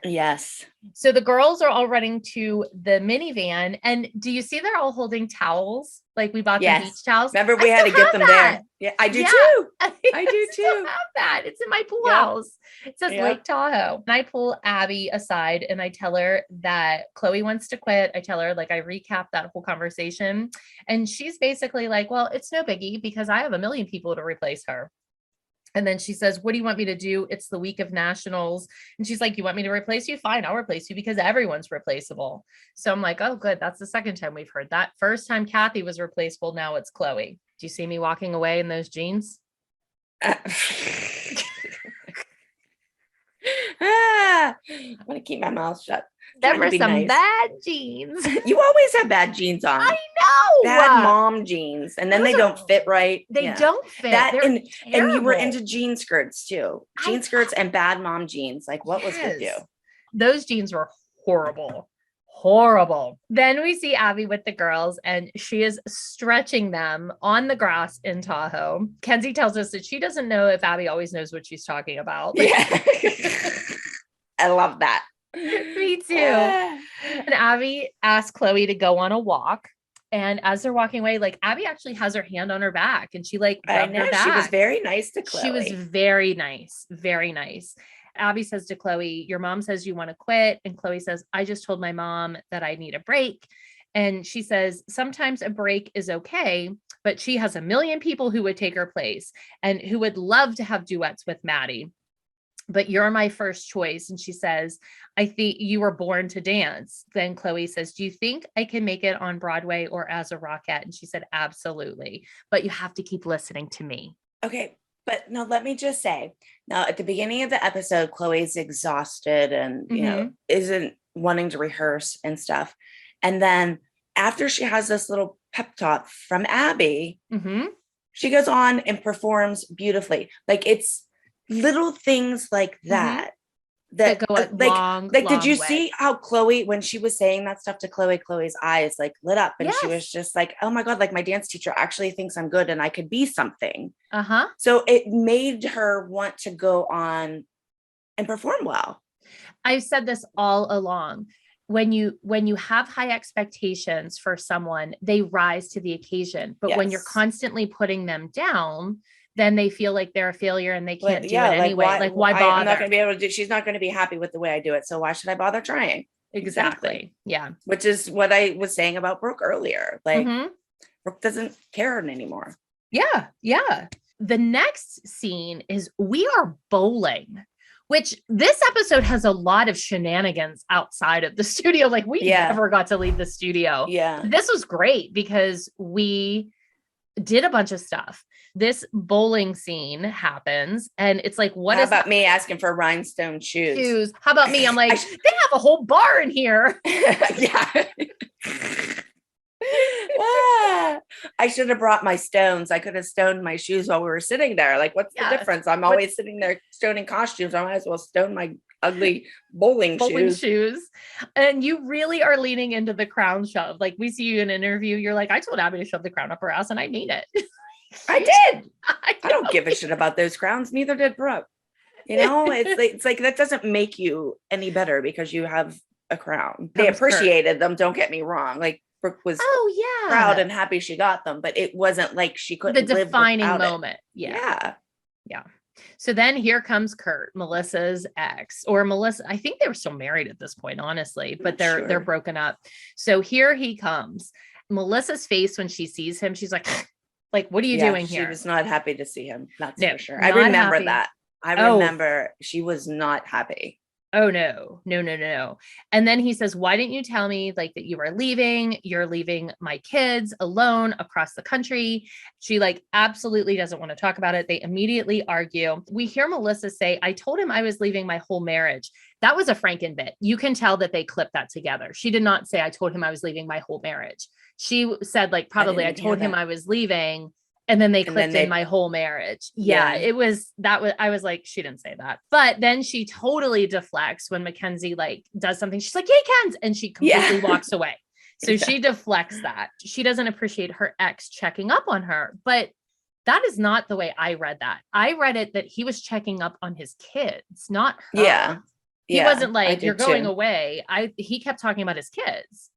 Yes. So the girls are all running to the minivan. And do you see they're all holding towels? Like we bought the beach towels. Remember, we had to get them there. Yeah, I do too. I do too. Have that. It's in my pool house. It says Lake Tahoe. And I pull Abby aside and I tell her that Chloe wants to quit. I tell her, like, I recap that whole conversation. And she's basically like, well, it's no biggie because I have a million people to replace her. And then she says, what do you want me to do? It's the week of nationals. And she's like, you want me to replace you? Fine, I'll replace you because everyone's replaceable. So I'm like, oh, good. That's the second time we've heard that. First time Kathy was replaceable. Now it's Chloe. Do you see me walking away in those jeans? I'm going to keep my mouth shut. There were some bad jeans. You always have bad jeans on. I know. Bad mom jeans. And then they don't fit right. They don't fit. And you were into jean skirts too. Jean skirts and bad mom jeans. Like, what was with you? Those jeans were horrible. Horrible. Then we see Abby with the girls and she is stretching them on the grass in Tahoe. Kenzie tells us that she doesn't know if Abby always knows what she's talking about. Yeah. I love that. Me too. And Abby asked Chloe to go on a walk. And as they're walking away, like Abby actually has her hand on her back and she like rubbed her back. She was very nice to Chloe. She was very nice. Very nice. Abby says to Chloe, your mom says you want to quit. And Chloe says, I just told my mom that I need a break. And she says, sometimes a break is okay, but she has a million people who would take her place and who would love to have duets with Maddie. But you're my first choice. And she says, I think you were born to dance. Then Chloe says, do you think I can make it on Broadway or as a Rockette? And she said, absolutely. But you have to keep listening to me. Okay. But no, let me just say, now at the beginning of the episode, Chloe's exhausted and, you know, isn't wanting to rehearse and stuff. And then after she has this little pep talk from Abby, she goes on and performs beautifully. Like it's little things like that that go long did you see how Chloe, when she was saying that stuff to Chloe, Chloe's eyes like lit up and she was just like, oh my God, like my dance teacher actually thinks I'm good and I could be something. So it made her want to go on and perform well. I've said this all along. When you have high expectations for someone, they rise to the occasion. But when you're constantly putting them down, then they feel like they're a failure and they can't do it anyway. Why bother? I'm not going to be able to do. She's not going to be happy with the way I do it. So why should I bother trying? Exactly. Yeah. Which is what I was saying about Brooke earlier. Like Brooke doesn't care anymore. Yeah. Yeah. The next scene is we are bowling, which this episode has a lot of shenanigans outside of the studio. Like we never got to leave the studio. Yeah. This was great because we did a bunch of stuff. This bowling scene happens and it's like, How about me asking for rhinestone shoes? How about me? I'm like, they have a whole bar in here. Yeah. I should have brought my stones. I could have stoned my shoes while we were sitting there. Like, what's the difference? I'm always sitting there stoning costumes. I might as well stone my ugly bowling shoes. And you really are leaning into the crown shove. Like we see you in an interview. You're like, I told Abby to shove the crown up her ass and I mean it. I did. I don't give a shit about those crowns. Neither did Brooke. You know, it's like that doesn't make you any better because you have a crown. They appreciated them. Don't get me wrong. Like Brooke was proud and happy she got them, but it wasn't like she couldn't the live defining without moment. It. Yeah. So then here comes Kurt, Melissa's ex, or Melissa. I think they were still married at this point, honestly, but they're broken up. So here he comes. Melissa's face when she sees him, she's like, what are you doing here? She was not happy to see him. That's No, for sure. I remember happy. that. I remember she was not happy. Oh, no. And then he says, why didn't you tell me that you are leaving? You're leaving my kids alone across the country. She absolutely doesn't want to talk about it. They immediately argue. We hear Melissa say, I told him I was leaving my whole marriage. That was a Franken bit. You can tell that they clipped that together. She did not say, I told him I was leaving my whole marriage. She said probably I told him I was leaving. And then they clipped in my whole marriage. Yeah, it was, I was like, she didn't say that. But then she totally deflects when Mackenzie does something. She's like, yay, Kens. And she completely walks away. So she deflects that. She doesn't appreciate her ex checking up on her. But that is not the way I read that. I read it that he was checking up on his kids, not her. Yeah. He wasn't you're going away. He kept talking about his kids.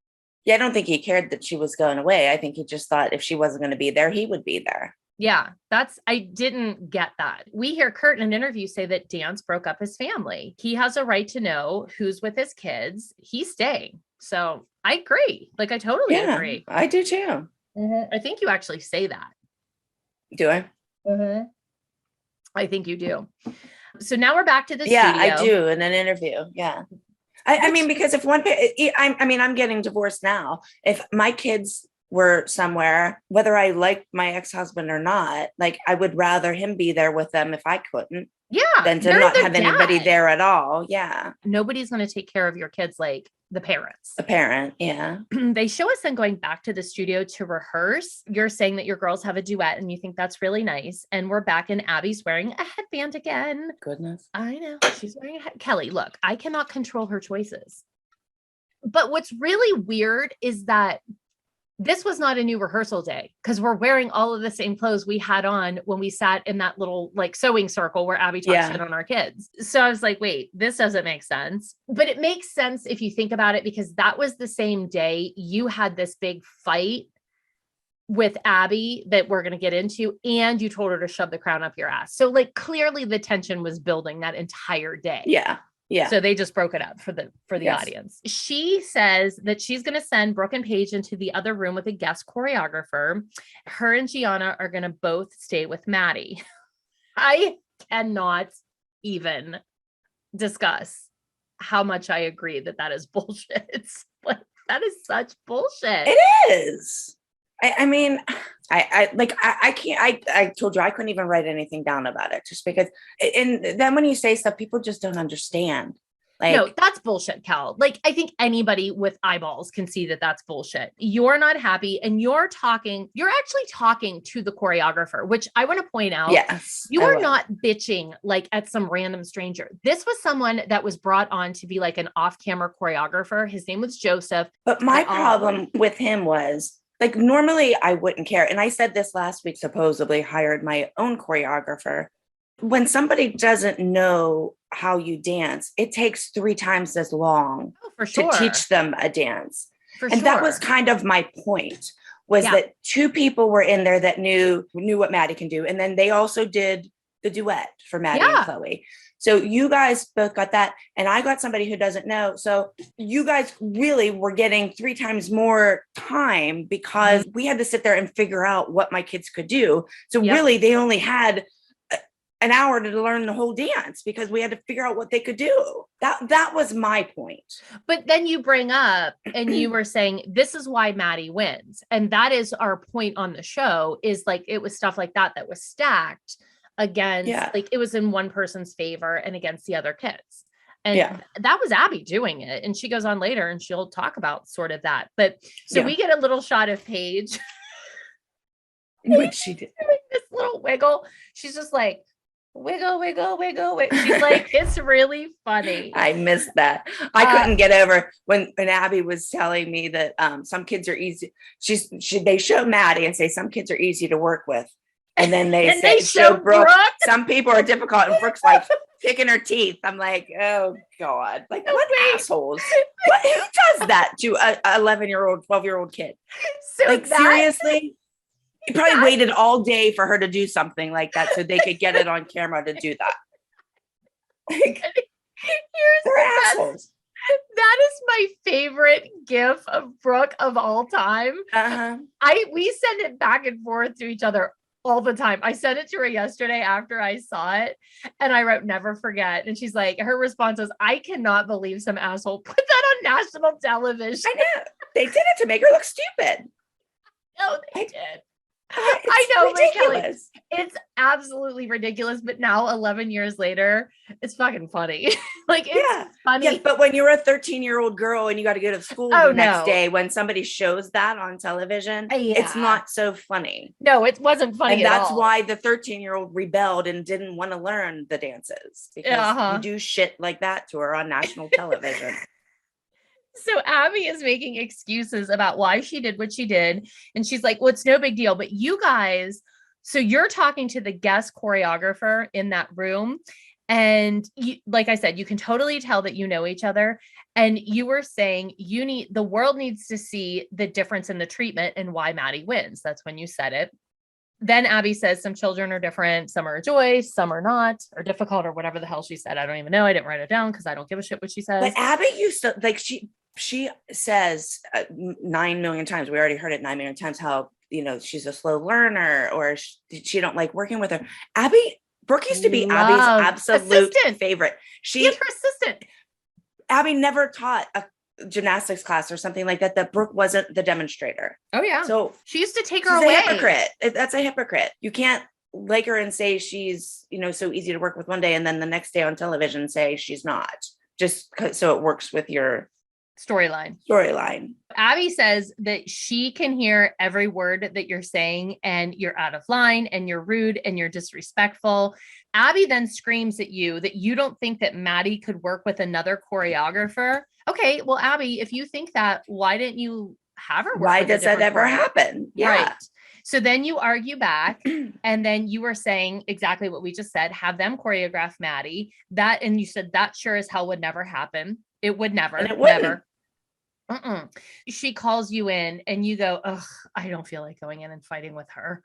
Yeah, I don't think he cared that she was going away. I think he just thought if she wasn't going to be there, he would be there. Yeah, I didn't get that. We hear Kurt in an interview say that Dance broke up his family. He has a right to know who's with his kids. He's staying. So I agree. I totally agree. I do too. I think you actually say that. Do I? I think you do. So now we're back to the studio. studio. I do in an interview. Yeah. I mean, because if I'm getting divorced now. If my kids were somewhere, whether I like my ex-husband or not, I would rather him be there with them if I couldn't. Yeah. Than to not have anybody there at all. Yeah. Nobody's going to take care of your kids like the parents. The parent. Yeah. They show us then going back to the studio to rehearse. You're saying that your girls have a duet and you think that's really nice. And we're back and Abby's wearing a headband again. Goodness. I know. She's wearing Kelly, look, I cannot control her choices. But what's really weird is that this was not a new rehearsal day because we're wearing all of the same clothes we had on when we sat in that little sewing circle where Abby talks shit on our kids. So I was like, wait, this doesn't make sense. But it makes sense if you think about it, because that was the same day you had this big fight with Abby that we're going to get into, and you told her to shove the crown up your ass. So clearly the tension was building that entire day. Yeah. Yeah. So they just broke it up for the audience. She says that she's going to send Brooke and Paige into the other room with a guest choreographer. Her and Gianna are going to both stay with Maddie. I cannot even discuss how much I agree that is bullshit. That is such bullshit. It is. I mean, I can't, I told you I couldn't even write anything down about it just because, and then when you say stuff, people just don't understand. No, that's bullshit, Cal. I think anybody with eyeballs can see that that's bullshit. You're not happy and you're actually talking to the choreographer, which I want to point out. Yes. You are not bitching at some random stranger. This was someone that was brought on to be an off-camera choreographer. His name was Joseph. But my problem with him was, normally I wouldn't care. And I said this last week, supposedly hired my own choreographer. When somebody doesn't know how you dance, it takes 3 times as long to teach them a dance. That was kind of my point, was that 2 people were in there that knew what Maddie can do. And then they also did the duet for Maddie and Chloe. So you guys both got that. And I got somebody who doesn't know. So you guys really were getting 3 times more time because we had to sit there and figure out what my kids could do. So really they only had an hour to learn the whole dance because we had to figure out what they could do. That was my point. But then you bring up and you were saying, this is why Maddie wins. And that is our point on the show, is it was stuff like that was stacked against, it was in one person's favor and against the other kids. And that was Abby doing it. And she goes on later and she'll talk about sort of that. But so we get a little shot of Paige. Which she did. Doing this little wiggle. She's just wiggle, wiggle, wiggle, wiggle. She's it's really funny. I missed that. I couldn't get over when Abby was telling me that some kids are easy. They show Maddie and say some kids are easy to work with. And then they show Brooke. Some people are difficult, and Brooke's picking her teeth. I'm oh God, what assholes? Who does that to a 11-year-old, 12-year-old kid? So seriously? He probably waited all day for her to do something like that so they could get it on camera to do that. Like, they're assholes. That is my favorite gif of Brooke of all time. We send it back and forth to each other all the time. I sent it to her yesterday after I saw it, and I wrote never forget. And she's like, her response was, I cannot believe some asshole put that on national television. I know. They did it to make her look stupid. No, they did. I know, ridiculous. It's absolutely ridiculous. But now, 11 years later, it's fucking funny. Like, it's funny. Yeah, but when you're a 13-year-old girl and you got to go to school the next day, when somebody shows that on television, it's not so funny. No, it wasn't funny. And that's why the 13-year-old rebelled and didn't want to learn the dances, because you do shit like that to her on national television. So Abby is making excuses about why she did what she did. And she's like, well, it's no big deal. But you guys, so you're talking to the guest choreographer in that room. And you, like I said, you can totally tell that you know each other. And you were saying the world needs to see the difference in the treatment and why Maddie wins. That's when you said it. Then Abby says some children are different. Some are a joy, some are not, or difficult, or whatever the hell she said. I don't even know. I didn't write it down because I don't give a shit what she says. But Abby used to, like, she says 9 million times, we already heard it 9 million times, how, she's a slow learner, or she don't like working with her. Brooke used to be Abby's absolute favorite. She's her assistant. Abby never taught a gymnastics class or something like that Brooke wasn't the demonstrator. Oh yeah. So she used to take her away. A hypocrite. That's a hypocrite. You can't like her and say she's, so easy to work with one day, and then the next day on television say she's not, just so it works with your storyline. Abby says that she can hear every word that you're saying, and you're out of line, and you're rude, and you're disrespectful. Abby then screams at you that you don't think that Maddie could work with another choreographer. Okay, well, Abby, if you think that, why didn't you have her work? Why does that ever happen? Yeah. Right. So then you argue back, and then you were saying exactly what we just said, have them choreograph Maddie. And you said that sure as hell would never happen. It would never. And it never. She calls you in and you go, ugh, I don't feel like going in and fighting with her.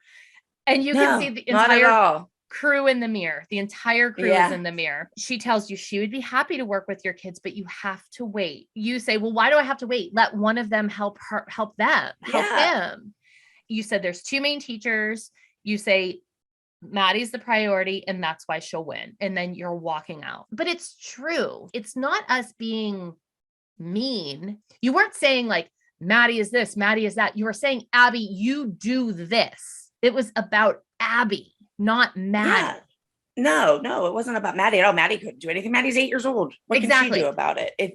And you can see the entire crew in the mirror. The entire crew is in the mirror. She tells you she would be happy to work with your kids, but you have to wait. You say, well, why do I have to wait? Let one of them help them. You said there's 2 main teachers. You say Maddie's the priority, and that's why she'll win. And then you're walking out. But it's true. It's not us being mean. You weren't saying like, Maddie is this, Maddie is that. You were saying, Abby, you do this. It was about Abby, not Maddie. Yeah. No, it wasn't about Maddie at all. Maddie couldn't do anything. Maddie's 8 years old. What can she do about it? I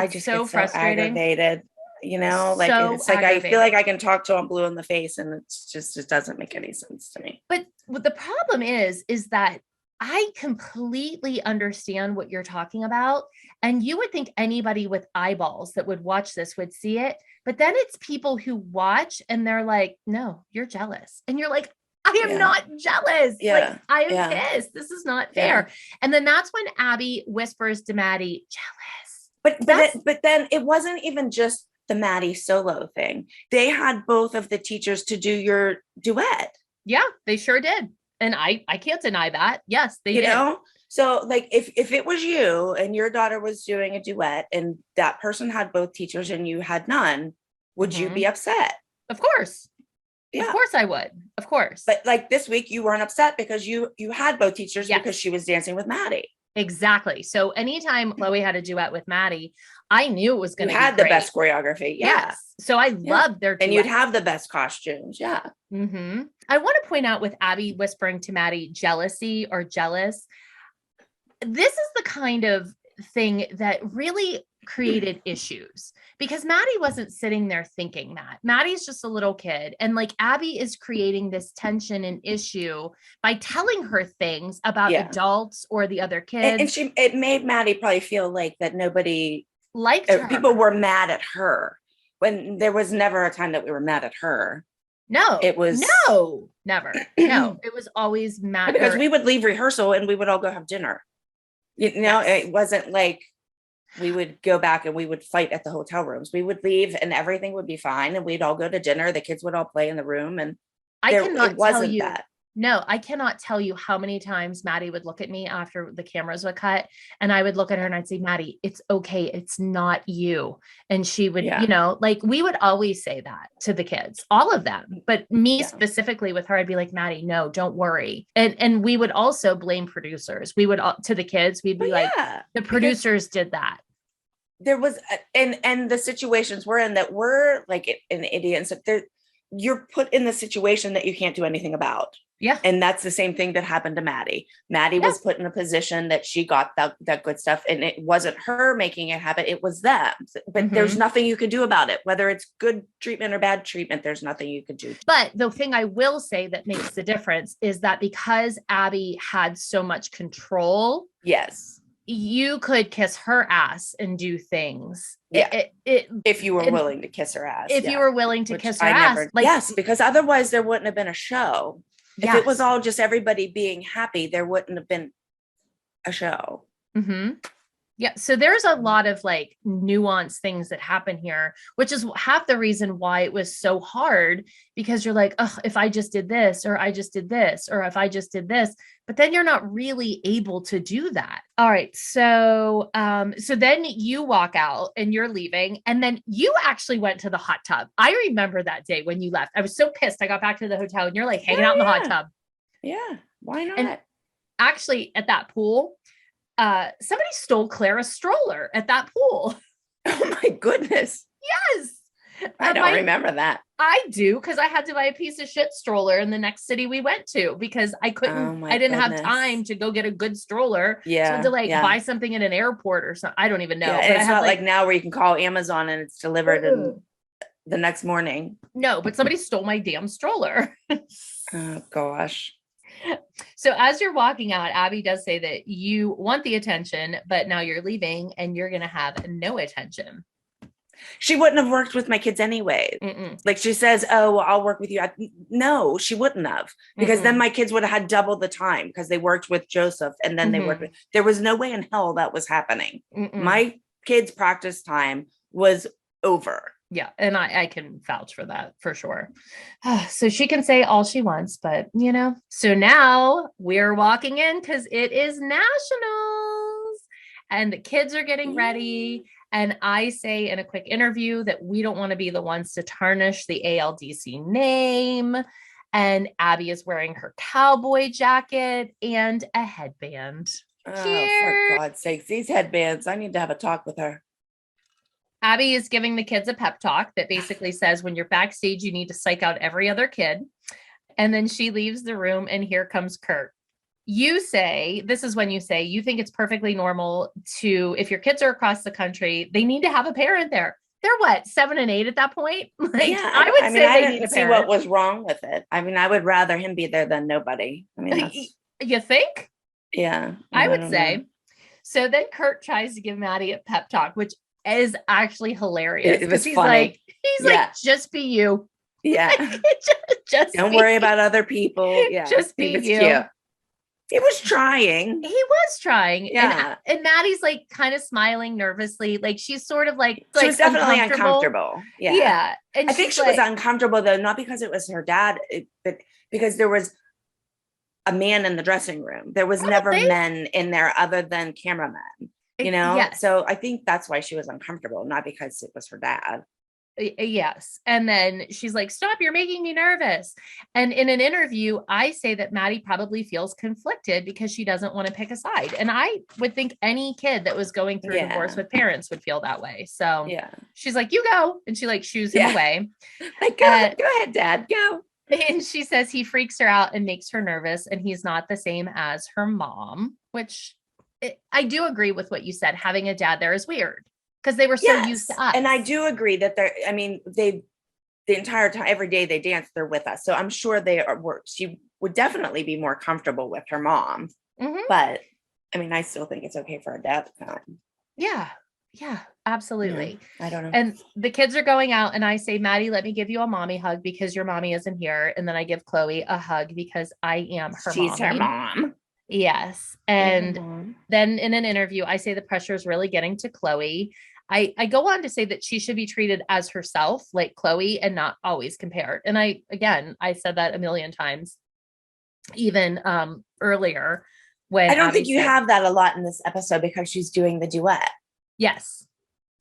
just so get so aggravated. It's like I feel like I can talk to him blue in the face, and it doesn't make any sense to me. But what the problem is that I completely understand what you're talking about. And you would think anybody with eyeballs that would watch this would see it. But then it's people who watch and they're like, no, you're jealous. And you're like, I am not jealous. Like, I am pissed. This is not fair. And then that's when Abby whispers to Maddie, jealous. But then it wasn't even just the Maddie solo thing. They had both of the teachers to do your duet. Yeah, they sure did. And I can't deny that. Yes, they did. So like if it was you and your daughter was doing a duet and that person had both teachers and you had none, would you be upset? Of course. Yeah. Of course I would. Of course. But like this week you weren't upset because you had both teachers because she was dancing with Maddie. Exactly. So anytime Chloe had a duet with Maddie, I knew it was going to be had great. The best choreography. Yeah. Yes. So I loved their duet. And you'd have the best costumes. Yeah. Mm-hmm. I want to point out with Abby whispering to Maddie, jealousy or jealous. This is the kind of thing that really created issues because Maddie wasn't sitting there thinking that. Maddie's just a little kid. And like Abby is creating this tension and issue by telling her things about adults or the other kids. And it made Maddie probably feel like that nobody liked her. People were mad at her when there was never a time that we were mad at her. No, it was never. No, it was always mad because we would leave rehearsal and we would all go have dinner. It wasn't like we would go back and we would fight at the hotel rooms. We would leave and everything would be fine. And we'd all go to dinner. The kids would all play in the room. And it wasn't that. No, I cannot tell you how many times Maddie would look at me after the cameras would cut, and I would look at her and I'd say, Maddie, it's okay. It's not you. And she would, like we would always say that to the kids, all of them, but me specifically with her, I'd be like, Maddie, no, don't worry. And we would also blame producers. We would, to the kids, we'd be like, the producers did that. There was, and the situations we're in that we're like an idiot. So you're put in the situation that you can't do anything about. Yeah. And that's the same thing that happened to Maddie. Maddie was put in a position that she got that good stuff, and it wasn't her making it happen. It was them. But there's nothing you can do about it, whether it's good treatment or bad treatment. There's nothing you can do. But the thing I will say that makes the difference is that because Abby had so much control. Yes. You could kiss her ass and do things. Yeah. If you were willing to kiss her ass. If you were willing to kiss her ass. Yes, because otherwise there wouldn't have been a show. If it was all just everybody being happy, there wouldn't have been a show. Mm-hmm. Yeah. So there's a lot of like nuanced things that happen here, which is half the reason why it was so hard, because you're like, oh, if I just did this, or I just did this, or if I just did this, but then you're not really able to do that. All right. So, so then you walk out and you're leaving, and then you actually went to the hot tub. I remember that day when you left. I was so pissed. I got back to the hotel and you're like hanging out in the hot tub. Yeah. Why not? And actually at that pool, somebody stole Clara's stroller at that pool. Oh my goodness. Yes. I don't remember that. I do, because I had to buy a piece of shit stroller in the next city we went to, because I couldn't, I didn't have time to go get a good stroller. Yeah. So I had to like buy something in an airport or something. I don't even know. Yeah, but it's not like now where you can call Amazon and it's delivered in the next morning. No, but somebody stole my damn stroller. Oh gosh. So as you're walking out, Abby does say that you want the attention, but now you're leaving and you're going to have no attention. She wouldn't have worked with my kids anyway. Like she says, oh, well, I'll work with you. No, she wouldn't have, because then my kids would have had double the time, because they worked with Joseph and then they worked with, there was no way in hell that was happening. My kids' practice time was over. Yeah. And I can vouch for that for sure. So she can say all she wants, but so now we're walking in because it is nationals and the kids are getting ready. And I say in a quick interview that we don't want to be the ones to tarnish the ALDC name. And Abby is wearing her cowboy jacket and a headband. Oh, for God's sakes, these headbands. I need to have a talk with her. Abby is giving the kids a pep talk that basically says when you're backstage, you need to psych out every other kid. And then she leaves the room and here comes Kurt. You say, this is when you say, you think it's perfectly normal to, if your kids are across the country, they need to have a parent there. They're what, 7 and 8 at that point? Like, yeah, I would say I didn't see what was wrong with it. I mean, I would rather him be there than nobody. I mean, you think? Yeah. I would say. Know. So then Kurt tries to give Maddie a pep talk, which is actually hilarious. It was funny. He's like, just be you. Yeah. just don't worry about other people. Yeah. Just be you. Cute. He was trying. He was trying. Yeah. And Maddie's like kind of smiling nervously. Like she's sort of like she was definitely uncomfortable. Yeah. Yeah. And I think she was uncomfortable though, not because it was her dad, but because there was a man in the dressing room. There was never men in there other than cameramen, Yes. So I think that's why she was uncomfortable, not because it was her dad. Yes. And then she's like, stop, you're making me nervous. And in an interview, I say that Maddie probably feels conflicted because she doesn't want to pick a side. And I would think any kid that was going through a divorce with parents would feel that way. So she's like, you go. And she like shoos him away. Like, go ahead, Dad, go. And she says he freaks her out and makes her nervous. And he's not the same as her mom, which I do agree with what you said. Having a dad there is weird. Because they were so used to us. And I do agree that the entire time, every day they dance, they're with us. So I'm sure she would definitely be more comfortable with her mom. But I mean, I still think it's okay for her dad to come. Yeah. Yeah, absolutely. Yeah, I don't know. And the kids are going out and I say, Maddie, let me give you a mommy hug because your mommy isn't here. And then I give Chloe a hug because I am her She's her mom. Yes. And then in an interview, I say the pressure is really getting to Chloe. I go on to say that she should be treated as herself, like Chloe, and not always compared. And I said that a million times, even earlier when I don't Abby think you have that a lot in this episode because she's doing the duet. Yes.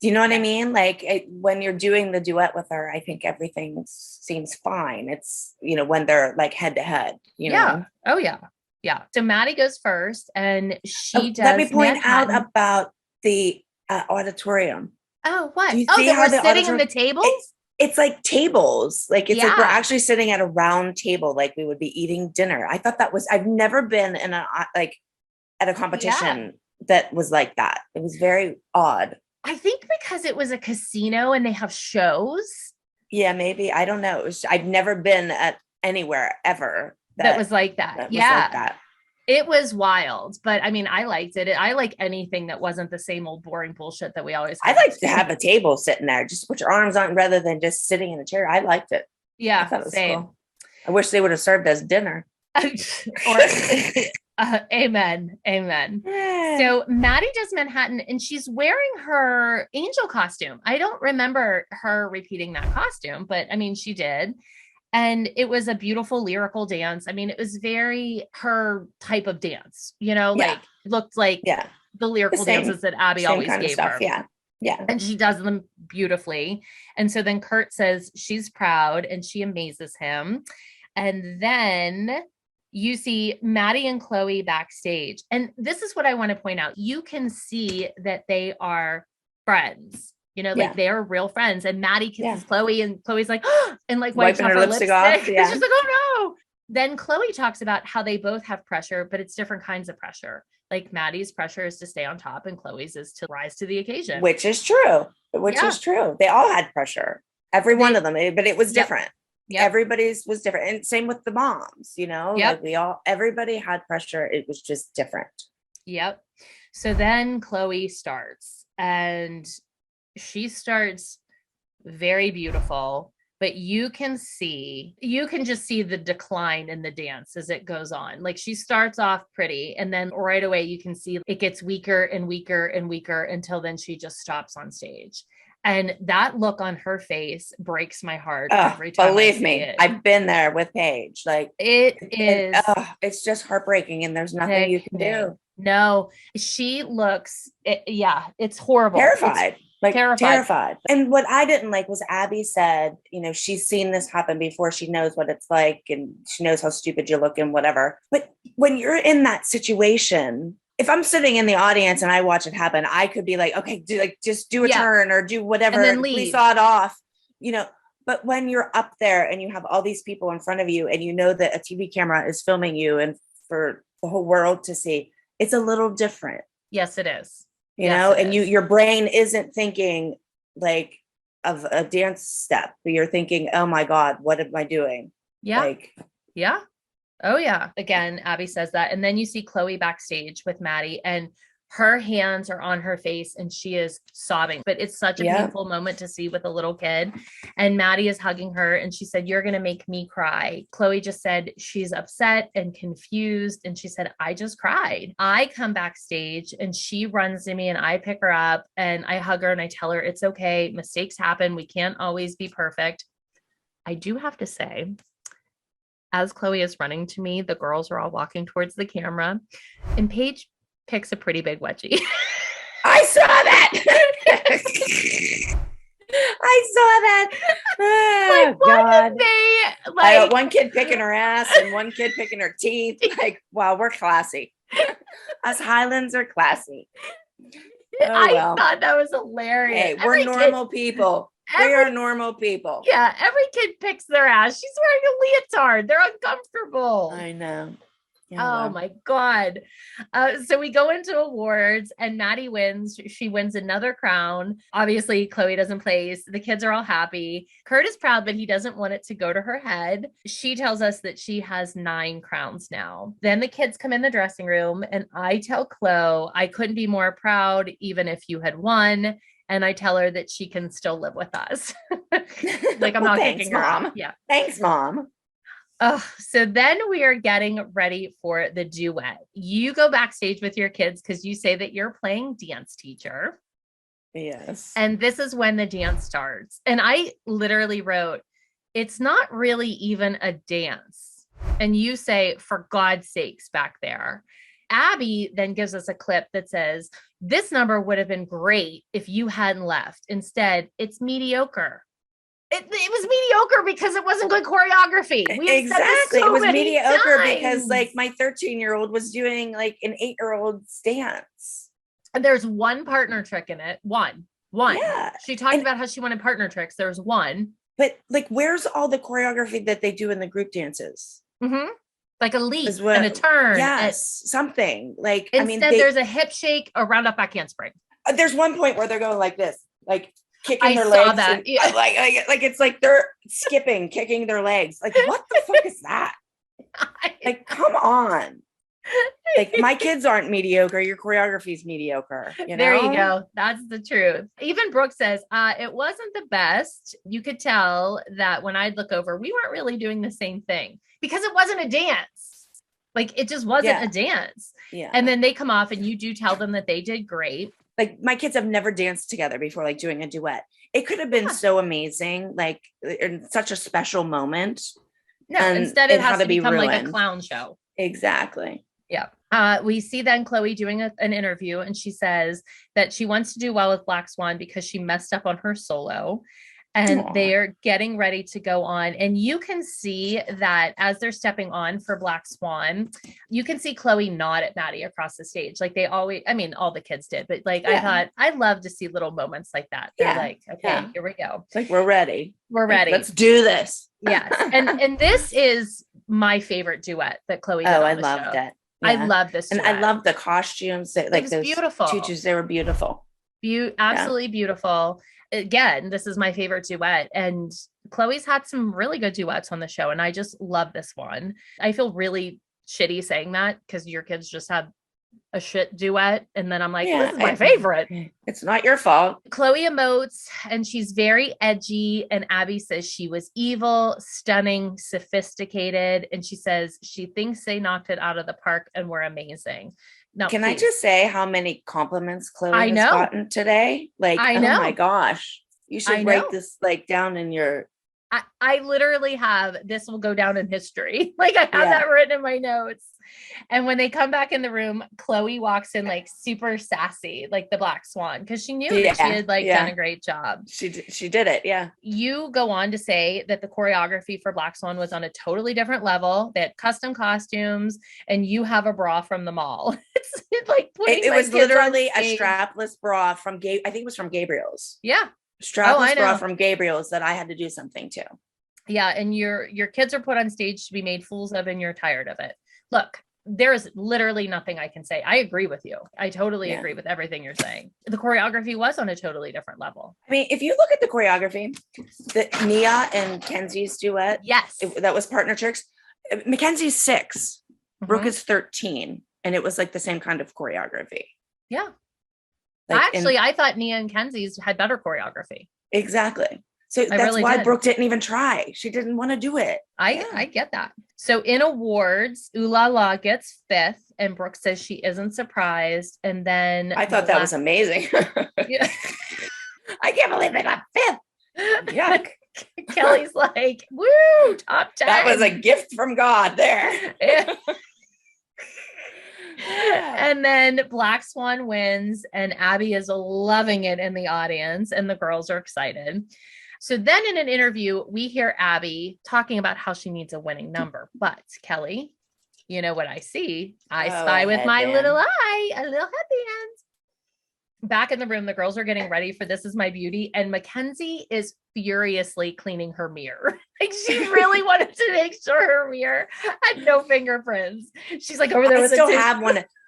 Do you know what I mean? Like when you're doing the duet with her, I think everything seems fine. It's, you know, when they're like head to head, you know? Oh yeah. Yeah. So Maddie goes first and she does. Let me point out about the auditorium. Oh, what? Do you Oh, see that how we're sitting in the tables? It's like tables. Like it's like we're actually sitting at a round table, like we would be eating dinner. I thought that was, I've never been in a like at a competition that was like that. It was very odd. I think because it was a casino and they have shows. Yeah, maybe. I don't know. I've never been at anywhere ever that was like that. It was wild, but I mean, I liked it. I like anything that wasn't the same old boring bullshit that we always had. I like to have a table sitting there, just put your arms on rather than just sitting in a chair. I liked it. Yeah, I thought it was same. Cool. I wish they would have served as dinner. Amen. So Maddie does Manhattan and she's wearing her angel costume. I don't remember her repeating that costume, but I mean, she did. And it was a beautiful lyrical dance. I mean, it was very her type of dance, you know, like looked like the lyrical dances that Abby always gave her. Yeah. And she does them beautifully. And so then Kurt says she's proud and she amazes him. And then you see Maddie and Chloe backstage. And this is what I want to point out. You can see that they are friends. You know, like they are real friends. And Maddie kisses Chloe and Chloe's like, oh, and like wipes off her lipstick off. Yeah. It's just like, oh no. Then Chloe talks about how they both have pressure, but it's different kinds of pressure. Like Maddie's pressure is to stay on top and Chloe's is to rise to the occasion. Which is true. Is true. They all had pressure. Every one of them, but it was different. Yeah. Everybody's was different. And same with the moms, you know, like everybody had pressure. It was just different. Yep. So then Chloe starts and she starts very beautiful, but you can just see the decline in the dance as it goes on. Like she starts off pretty and then right away you can see it gets weaker and weaker and weaker until then she just stops on stage. And that look on her face breaks my heart every time. Believe me, I've been there with Paige. Like it's just heartbreaking and there's nothing you can do. No, she looks, it's horrible. Terrified. Terrified. And what I didn't like was Abby said, you know, she's seen this happen before. She knows what it's like and she knows how stupid you look and whatever. But when you're in that situation, if I'm sitting in the audience and I watch it happen, I could be like, okay, just do a turn or do whatever. And then we saw it off, you know. But when you're up there and you have all these people in front of you and you know that a TV camera is filming you and for the whole world to see, it's a little different. Yes, it is. You know, and your brain isn't thinking like of a dance step, but you're thinking, oh my God, what am I doing? Yeah. Oh yeah. Again, Abby says that. And then you see Chloe backstage with Maddie and her hands are on her face and she is sobbing, but it's such a beautiful moment to see with a little kid. And Maddie is hugging her and she said, you're going to make me cry. Chloe just said she's upset and confused. And she said, I just cried. I come backstage and she runs to me and I pick her up and I hug her and I tell her it's okay. Mistakes happen. We can't always be perfect. I do have to say, as Chloe is running to me, the girls are all walking towards the camera and Paige picks a pretty big wedgie. I saw that. Oh, like, God. I got one kid picking her ass and one kid picking her teeth. Like, wow, we're classy. Us Highlands are classy. I thought that was hilarious. Hey, we're normal people. We are normal people. Yeah, every kid picks their ass. She's wearing a leotard. They're uncomfortable. I know. Yeah, my God. So we go into awards and Maddie wins. She wins another crown. Obviously, Chloe doesn't place. The kids are all happy. Kurt is proud, but he doesn't want it to go to her head. She tells us that she has 9 crowns now. Then the kids come in the dressing room and I tell Chloe, I couldn't be more proud even if you had won. And I tell her that she can still live with us. Like I'm not kicking her Mom. off. Yeah. Thanks, Mom. Oh, so then we are getting ready for the duet. You go backstage with your kids because you say that you're playing dance teacher. Yes. And this is when the dance starts. And I literally wrote, it's not really even a dance. And you say, for God's sakes, back there. Abby then gives us a clip that says, this number would have been great if you hadn't left. Instead, it's mediocre. It was mediocre because it wasn't good choreography. Exactly. It was mediocre times. because like my 13-year-old was doing like an 8-year-old's dance. And there's one partner trick in it. One. Yeah. She talked about how she wanted partner tricks. There's one. But like, where's all the choreography that they do in the group dances? Mm-hmm. Like a leap and a turn. Yes, something like. Instead, there's a hip shake, a round up back handspring. There's one point where they're going like this, like kicking their I legs. saw that. And, like it's like they're skipping, kicking their legs. Like, what the fuck is that? Like, come on. Like, my kids aren't mediocre. Your choreography is mediocre. You know? There you go. That's the truth. Even Brooke says, it wasn't the best. You could tell that when I'd look over, we weren't really doing the same thing because it wasn't a dance. Like, it just wasn't a dance. Yeah. And then they come off and you do tell them that they did great. Like, my kids have never danced together before, like doing a duet. It could have been so amazing, like in such a special moment. No, instead it has to become ruined. Like a clown show. Exactly. Yeah. We see then Chloe doing an interview, and she says that she wants to do well with Black Swan because she messed up on her solo, and they are getting ready to go on. And you can see that as they're stepping on for Black Swan, you can see Chloe nod at Maddie across the stage. Like they always, I mean, all the kids did, but like I thought I'd love to see little moments like that. They're like, okay, here we go. It's like, we're ready. We're ready. Let's do this. Yes. And this is my favorite duet that Chloe did. I loved it. Yeah. I love this duet. And I love the costumes that like those beautiful tutus. They were beautiful. Absolutely beautiful. Again, this is my favorite duet. And Chloe's had some really good duets on the show. And I just love this one. I feel really shitty saying that because your kids just had a shit duet. And then I'm like, this is my favorite. It's not your fault. Chloe emotes and she's very edgy. And Abby says she was evil, stunning, sophisticated. And she says she thinks they knocked it out of the park and were amazing. Now, can I just say how many compliments Chloe has gotten today? Like, oh my gosh, you should write this like down in your. I literally have, this will go down in history. Like I have that written in my notes. And when they come back in the room, Chloe walks in like super sassy, like the Black Swan, because she knew that she had like done a great job. She did it. Yeah. You go on to say that the choreography for Black Swan was on a totally different level. They had custom costumes, and you have a bra from the mall. It's like it was literally a strapless bra from I think it was from Gabriel's. Yeah. Strapless bra from Gabriel's that I had to do something to. Yeah. And your kids are put on stage to be made fools of, and you're tired of it. Look, there is literally nothing I can say. I agree with you. I totally agree with everything you're saying. The choreography was on a totally different level. I mean, if you look at the choreography, the Nia and Kenzie's duet. Yes. That was partner tricks. Mackenzie's 6. Brooke is 13. And it was like the same kind of choreography. Yeah. Like actually, I thought Nia and Kenzie's had better choreography. Exactly. So that's why Brooke didn't even try. She didn't want to do it. I get that. So in awards, Ooh La La gets 5th, and Brooke says she isn't surprised. And then I thought that was amazing. Yeah. I can't believe they got 5th. Yuck. Kelly's like, woo, top 10. That was a gift from God there. Yeah. And then Black Swan wins, and Abby is loving it in the audience, and the girls are excited. So then in an interview, we hear Abby talking about how she needs a winning number. But Kelly, you know what I see? I spy with my little eye, a little headband. Back in the room, the girls are getting ready for This Is My Beauty, and Mackenzie is furiously cleaning her mirror. Like she really wanted to make sure her mirror had no fingerprints. She's like over there with still have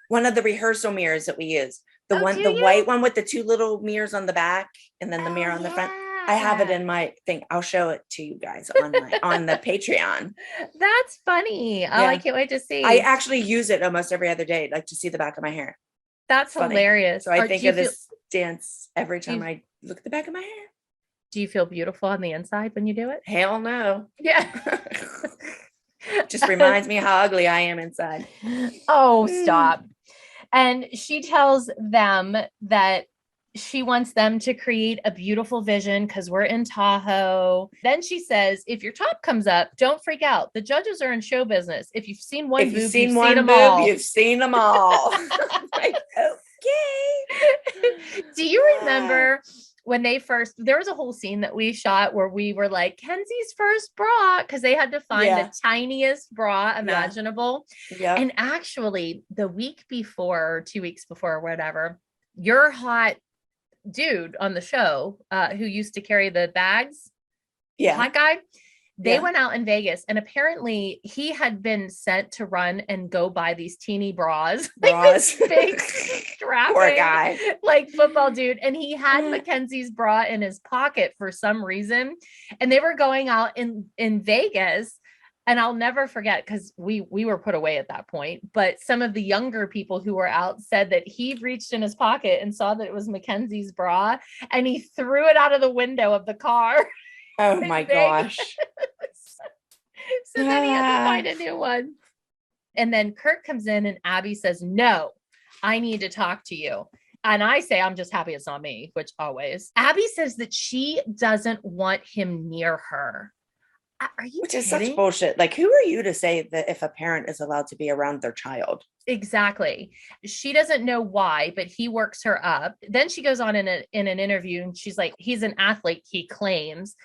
one of the rehearsal mirrors that we use. The white one with the 2 little mirrors on the back and then the mirror on the front. I have it in my thing. I'll show it to you guys on the Patreon. That's funny. Oh, I can't wait to see. I actually use it almost every other day, like to see the back of my hair. That's hilarious. So I think of this dance every time I look at the back of my hair. Do you feel beautiful on the inside when you do it? Hell no. Yeah. Just reminds me how ugly I am inside. Oh, stop. And she tells them that she wants them to create a beautiful vision because we're in Tahoe. Then she says, if your top comes up, don't freak out. The judges are in show business. If you've seen one boob, you've seen them all. You've seen them all. Like, okay. Do you remember when there was a whole scene that we shot where we were like, Kenzie's first bra, because they had to find the tiniest bra imaginable. Yeah. And actually, the week before, 2 weeks before, or whatever, your hot dude on the show who used to carry the bags, hot guy, they went out in Vegas, and apparently he had been sent to run and go buy these teeny bras. Big strapping, poor guy, like football dude. And he had Mackenzie's bra in his pocket for some reason. And they were going out in Vegas. And I'll never forget, because we were put away at that point, but some of the younger people who were out said that he reached in his pocket and saw that it was Mackenzie's bra, and he threw it out of the window of the car. Oh my gosh. So then he had to find a new one. And then Kurt comes in and Abby says, no, I need to talk to you. And I say, I'm just happy it's not me, which always. Abby says that she doesn't want him near her. Are you Which kidding? Is such bullshit. Like, who are you to say that if a parent is allowed to be around their child? Exactly. She doesn't know why, but he works her up. Then she goes on in an interview and she's like, he's an athlete, he claims.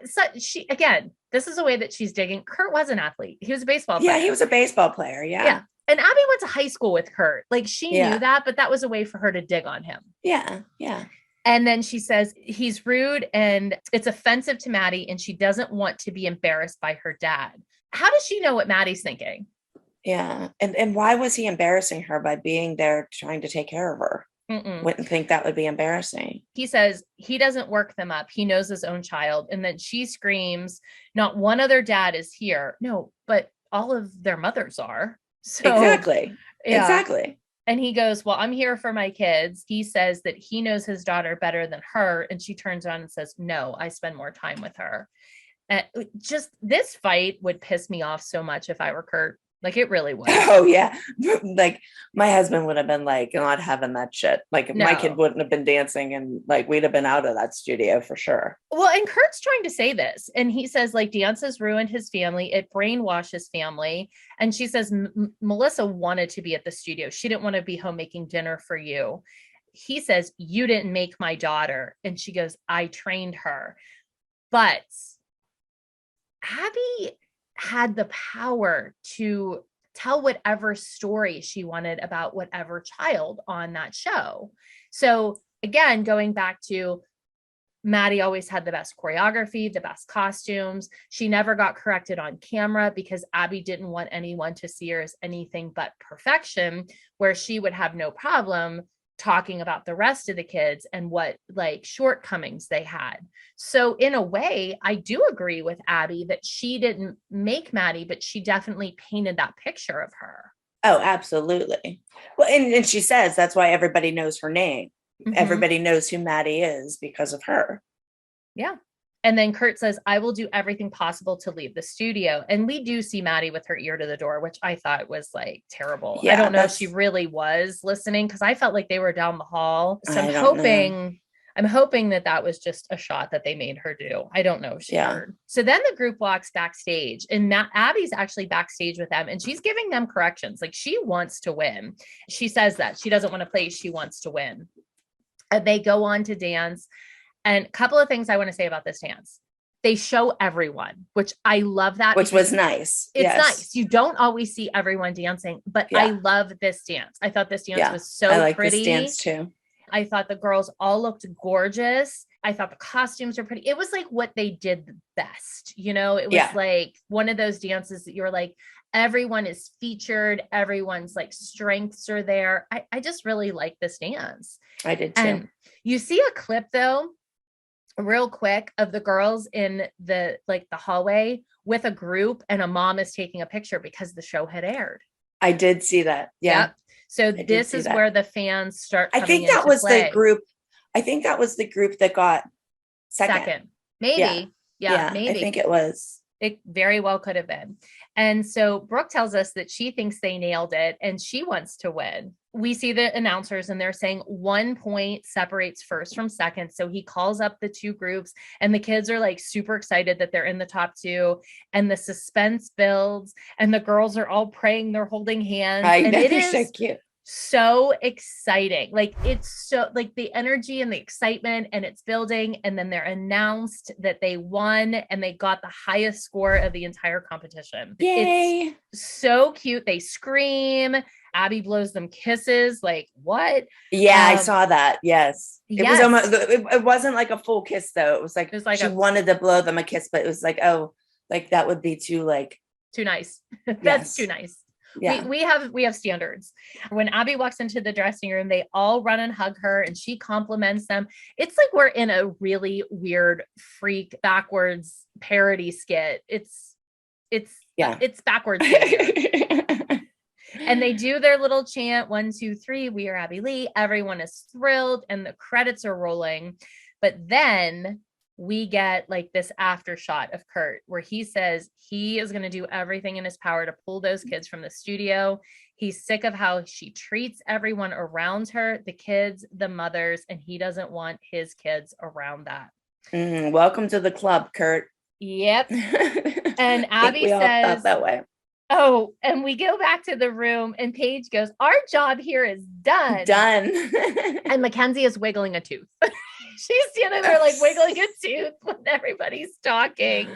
So again, this is a way that she's digging. Kurt was an athlete. He was a baseball player. Yeah, he was a baseball player. Yeah. And Abby went to high school with Kurt. Like, she knew that, but that was a way for her to dig on him. Yeah. Yeah. And then she says he's rude and it's offensive to Maddie, and she doesn't want to be embarrassed by her dad. How does she know what Maddie's thinking? Yeah. And why was he embarrassing her by being there trying to take care of her? Wouldn't think that would be embarrassing. He says he doesn't work them up. He knows his own child. And then she screams, not one other dad is here. No, but all of their mothers are. So exactly. Yeah. Exactly. And he goes, well, I'm here for my kids. He says that he knows his daughter better than her. And she turns around and says, no, I spend more time with her. And just this fight would piss me off so much if I were Kurt. Like, it really would. Oh yeah. Like, my husband would have been like, not having that shit. Like, my kid wouldn't have been dancing, and like, we'd have been out of that studio for sure. Well, and Kurt's trying to say this, and he says, like, dance has ruined his family. It brainwashed his family. And she says, Melissa wanted to be at the studio. She didn't want to be home making dinner for you. He says, you didn't make my daughter. And she goes, I trained her. But Abby had the power to tell whatever story she wanted about whatever child on that show. So again, going back to Maddie always had the best choreography, the best costumes. She never got corrected on camera because Abby didn't want anyone to see her as anything but perfection, where she would have no problem talking about the rest of the kids and what like shortcomings they had. So in a way, I do agree with Abby that she didn't make Maddie, but she definitely painted that picture of her. Oh, absolutely. Well, and she says that's why everybody knows her name. Mm-hmm. Everybody knows who Maddie is because of her. Yeah. And then Kurt says, I will do everything possible to leave the studio. And we do see Maddie with her ear to the door, which I thought was like terrible. Yeah, I don't know if she really was listening, because I felt like they were down the hall. So I'm hoping that was just a shot that they made her do. I don't know if she heard. So then the group walks backstage, and Abby's actually backstage with them, and she's giving them corrections. Like, she wants to win. She says that she doesn't want to play. She wants to win. And they go on to dance. And a couple of things I want to say about this dance. They show everyone, which I love that. Which was nice. It's nice. You don't always see everyone dancing, but I love this dance. I thought this dance was so pretty. I like this dance too. I thought the girls all looked gorgeous. I thought the costumes were pretty. It was like what they did the best. You know, it was like one of those dances that you're like, everyone is featured. Everyone's like strengths are there. I just really like this dance. I did too. And you see a clip though, real quick, of the girls in the hallway with a group, and a mom is taking a picture because the show had aired. I did see that. Yeah. Yep. So this is where the fans start. I think that was the group. I think that was the group that got second. Maybe. Yeah, maybe. I think it was. It very well could have been. And so Brooke tells us that she thinks they nailed it and she wants to win. We see the announcers and they're saying 1 point separates first from second. So he calls up the two groups and the kids are like super excited that they're in the top two and the suspense builds and the girls are all praying, they're holding hands. I and know, it they're is so cute. So exciting. Like it's so like the energy and the excitement and it's building. And then they're announced that they won and they got the highest score of the entire competition. Yay. It's so cute. They scream. Abby blows them kisses. Like what? Yeah, I saw that. Yes. It yes. was almost, it wasn't like a full kiss though. It was like she wanted to blow them a kiss, but it was like, oh, like that would be too nice. That's too nice. Yeah. We have standards. When Abby walks into the dressing room, they all run and hug her and she compliments them. It's like we're in a really weird freak backwards parody skit. It's backwards. And they do their little chant, 1, 2, 3, we are Abby Lee. Everyone is thrilled and the credits are rolling. But then we get like this after shot of Kurt where he says he is going to do everything in his power to pull those kids from the studio. He's sick of how she treats everyone around her, the kids, the mothers, and he doesn't want his kids around that. Welcome to the club, Kurt. Yep. And Abby we all says felt that way. Oh, and we go back to the room and Paige goes, our job here is done. And Mackenzie is wiggling a tooth. She's standing there like wiggling a tooth when everybody's talking.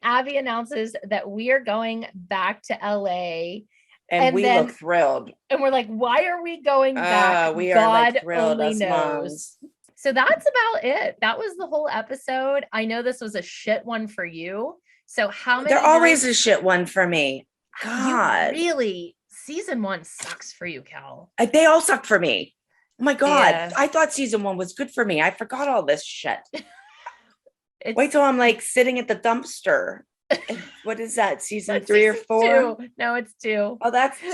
Abby announces that we are going back to LA. And we look thrilled. And we're like, why are we going back? We God are like thrilled only as knows. moms. So that's about it. That was the whole episode. I know this was a shit one for you. So how many? They're always a shit one for me. God. Really? Season 1 sucks for you, Cal. They all sucked for me. Oh my God. Yeah. I thought season 1 was good for me. I forgot all this shit. Wait till I'm like sitting at the dumpster. What is that? Season 3 or 4? 2. No, it's 2. Oh, that's 2?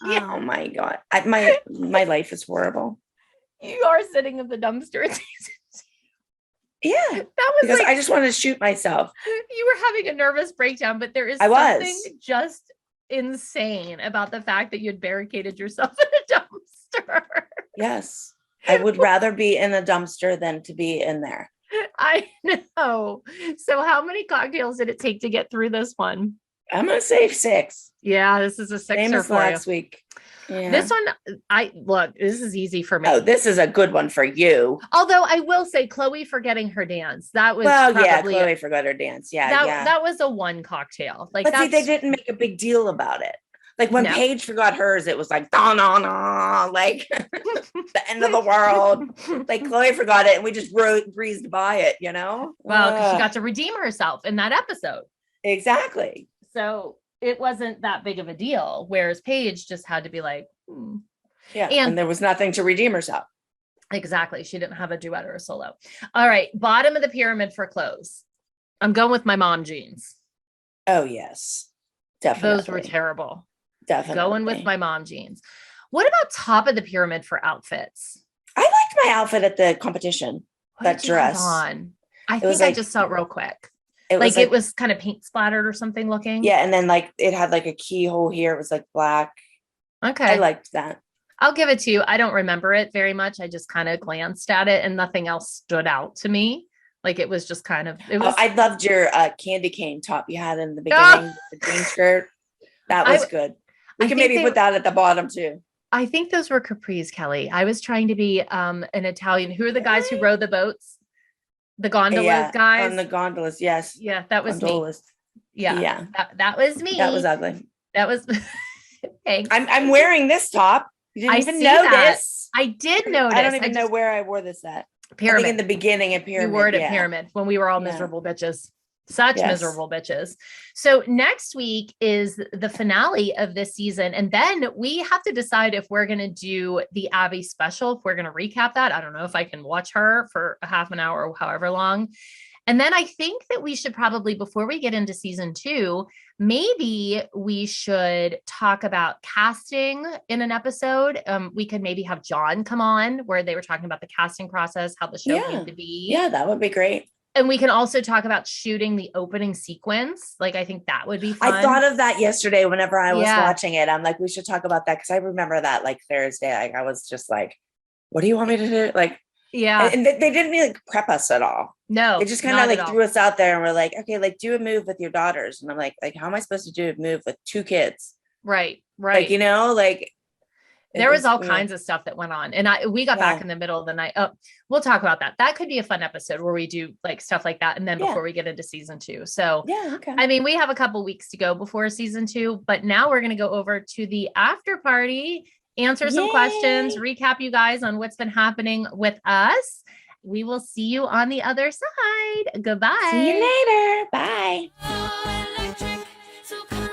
Yeah. Oh my God. My life is horrible. You are sitting at the dumpster in season 2. Yeah. That was because like, I just wanted to shoot myself. You were having a nervous breakdown, but there is something just insane about the fact that you'd barricaded yourself in a dumpster. Yes. I would rather be in a dumpster than to be in there. I know. So how many cocktails did it take to get through this one? I'm going to say 6. Yeah, this is a 6 Same as last week. Yeah. This one, this is easy for me. Oh, this is a good one for you. Although I will say Chloe forgetting her dance. That was Chloe forgot her dance. Yeah, that was a 1 cocktail. Like, but see, they didn't make a big deal about it. Like when Paige forgot hers, it was like da na na, like the end of the world. Like Chloe forgot it, and we just breezed by it. You know? Well, because she got to redeem herself in that episode. Exactly. So it wasn't that big of a deal. Whereas Paige just had to be like, Yeah. And there was nothing to redeem herself. Exactly. She didn't have a duet or a solo. All right. Bottom of the pyramid for clothes. I'm going with my mom jeans. Oh, yes. Definitely. Those were terrible. Definitely. Going with my mom jeans. What about top of the pyramid for outfits? I liked my outfit at the competition. That dress. On? I think I just saw it real quick. It was kind of paint splattered or something looking. Yeah. And then like it had like a keyhole here. It was like black. Okay. I liked that. I'll give it to you. I don't remember it very much. I just kind of glanced at it and nothing else stood out to me. Like it was just kind of, it was. I loved your candy cane top you had in the beginning, the jean skirt. That was good. We can maybe put that at the bottom too. I think those were capris, Kelly. I was trying to be an Italian. Who are the guys who row the boats? The gondolas guys? On the gondolas, yes. Yeah, that was gondolas. Me. Yeah. That was me. That was ugly. That was thanks. I'm wearing this top. You didn't even notice. I did notice. I don't even know where I wore this at. Pyramid. I think in the beginning at Pyramid. You wore it at Pyramid when we were all miserable bitches. Such miserable bitches. So next week is the finale of this season. And then we have to decide if we're going to do the Abby special, if we're going to recap that. I don't know if I can watch her for a half an hour or however long. And then I think that we should probably, before we get into season 2, maybe we should talk about casting in an episode. We could maybe have John come on where they were talking about the casting process, how the show came to be. Yeah, that would be great. And we can also talk about shooting the opening sequence. Like, I think that would be fun. I thought of that yesterday whenever I was watching it. I'm like, we should talk about that. Cause I remember that like Thursday, like I was just like, what do you want me to do? Like, and they didn't like prep us at all. No, they just kind of like threw us out there and we're like, okay, like do a move with your daughters. And I'm like, how am I supposed to do a move with 2 kids? Right. Like, you know, like there was all kinds of stuff that went on, and we got back in the middle of the night. Oh, we'll talk about that. That could be a fun episode where we do like stuff like that. And then before we get into season 2. So okay. I mean, we have a couple weeks to go before season 2, but now we're going to go over to the after party, answer some questions, recap you guys on what's been happening with us. We will see you on the other side. Goodbye. See you later. Bye. Oh, electric, so come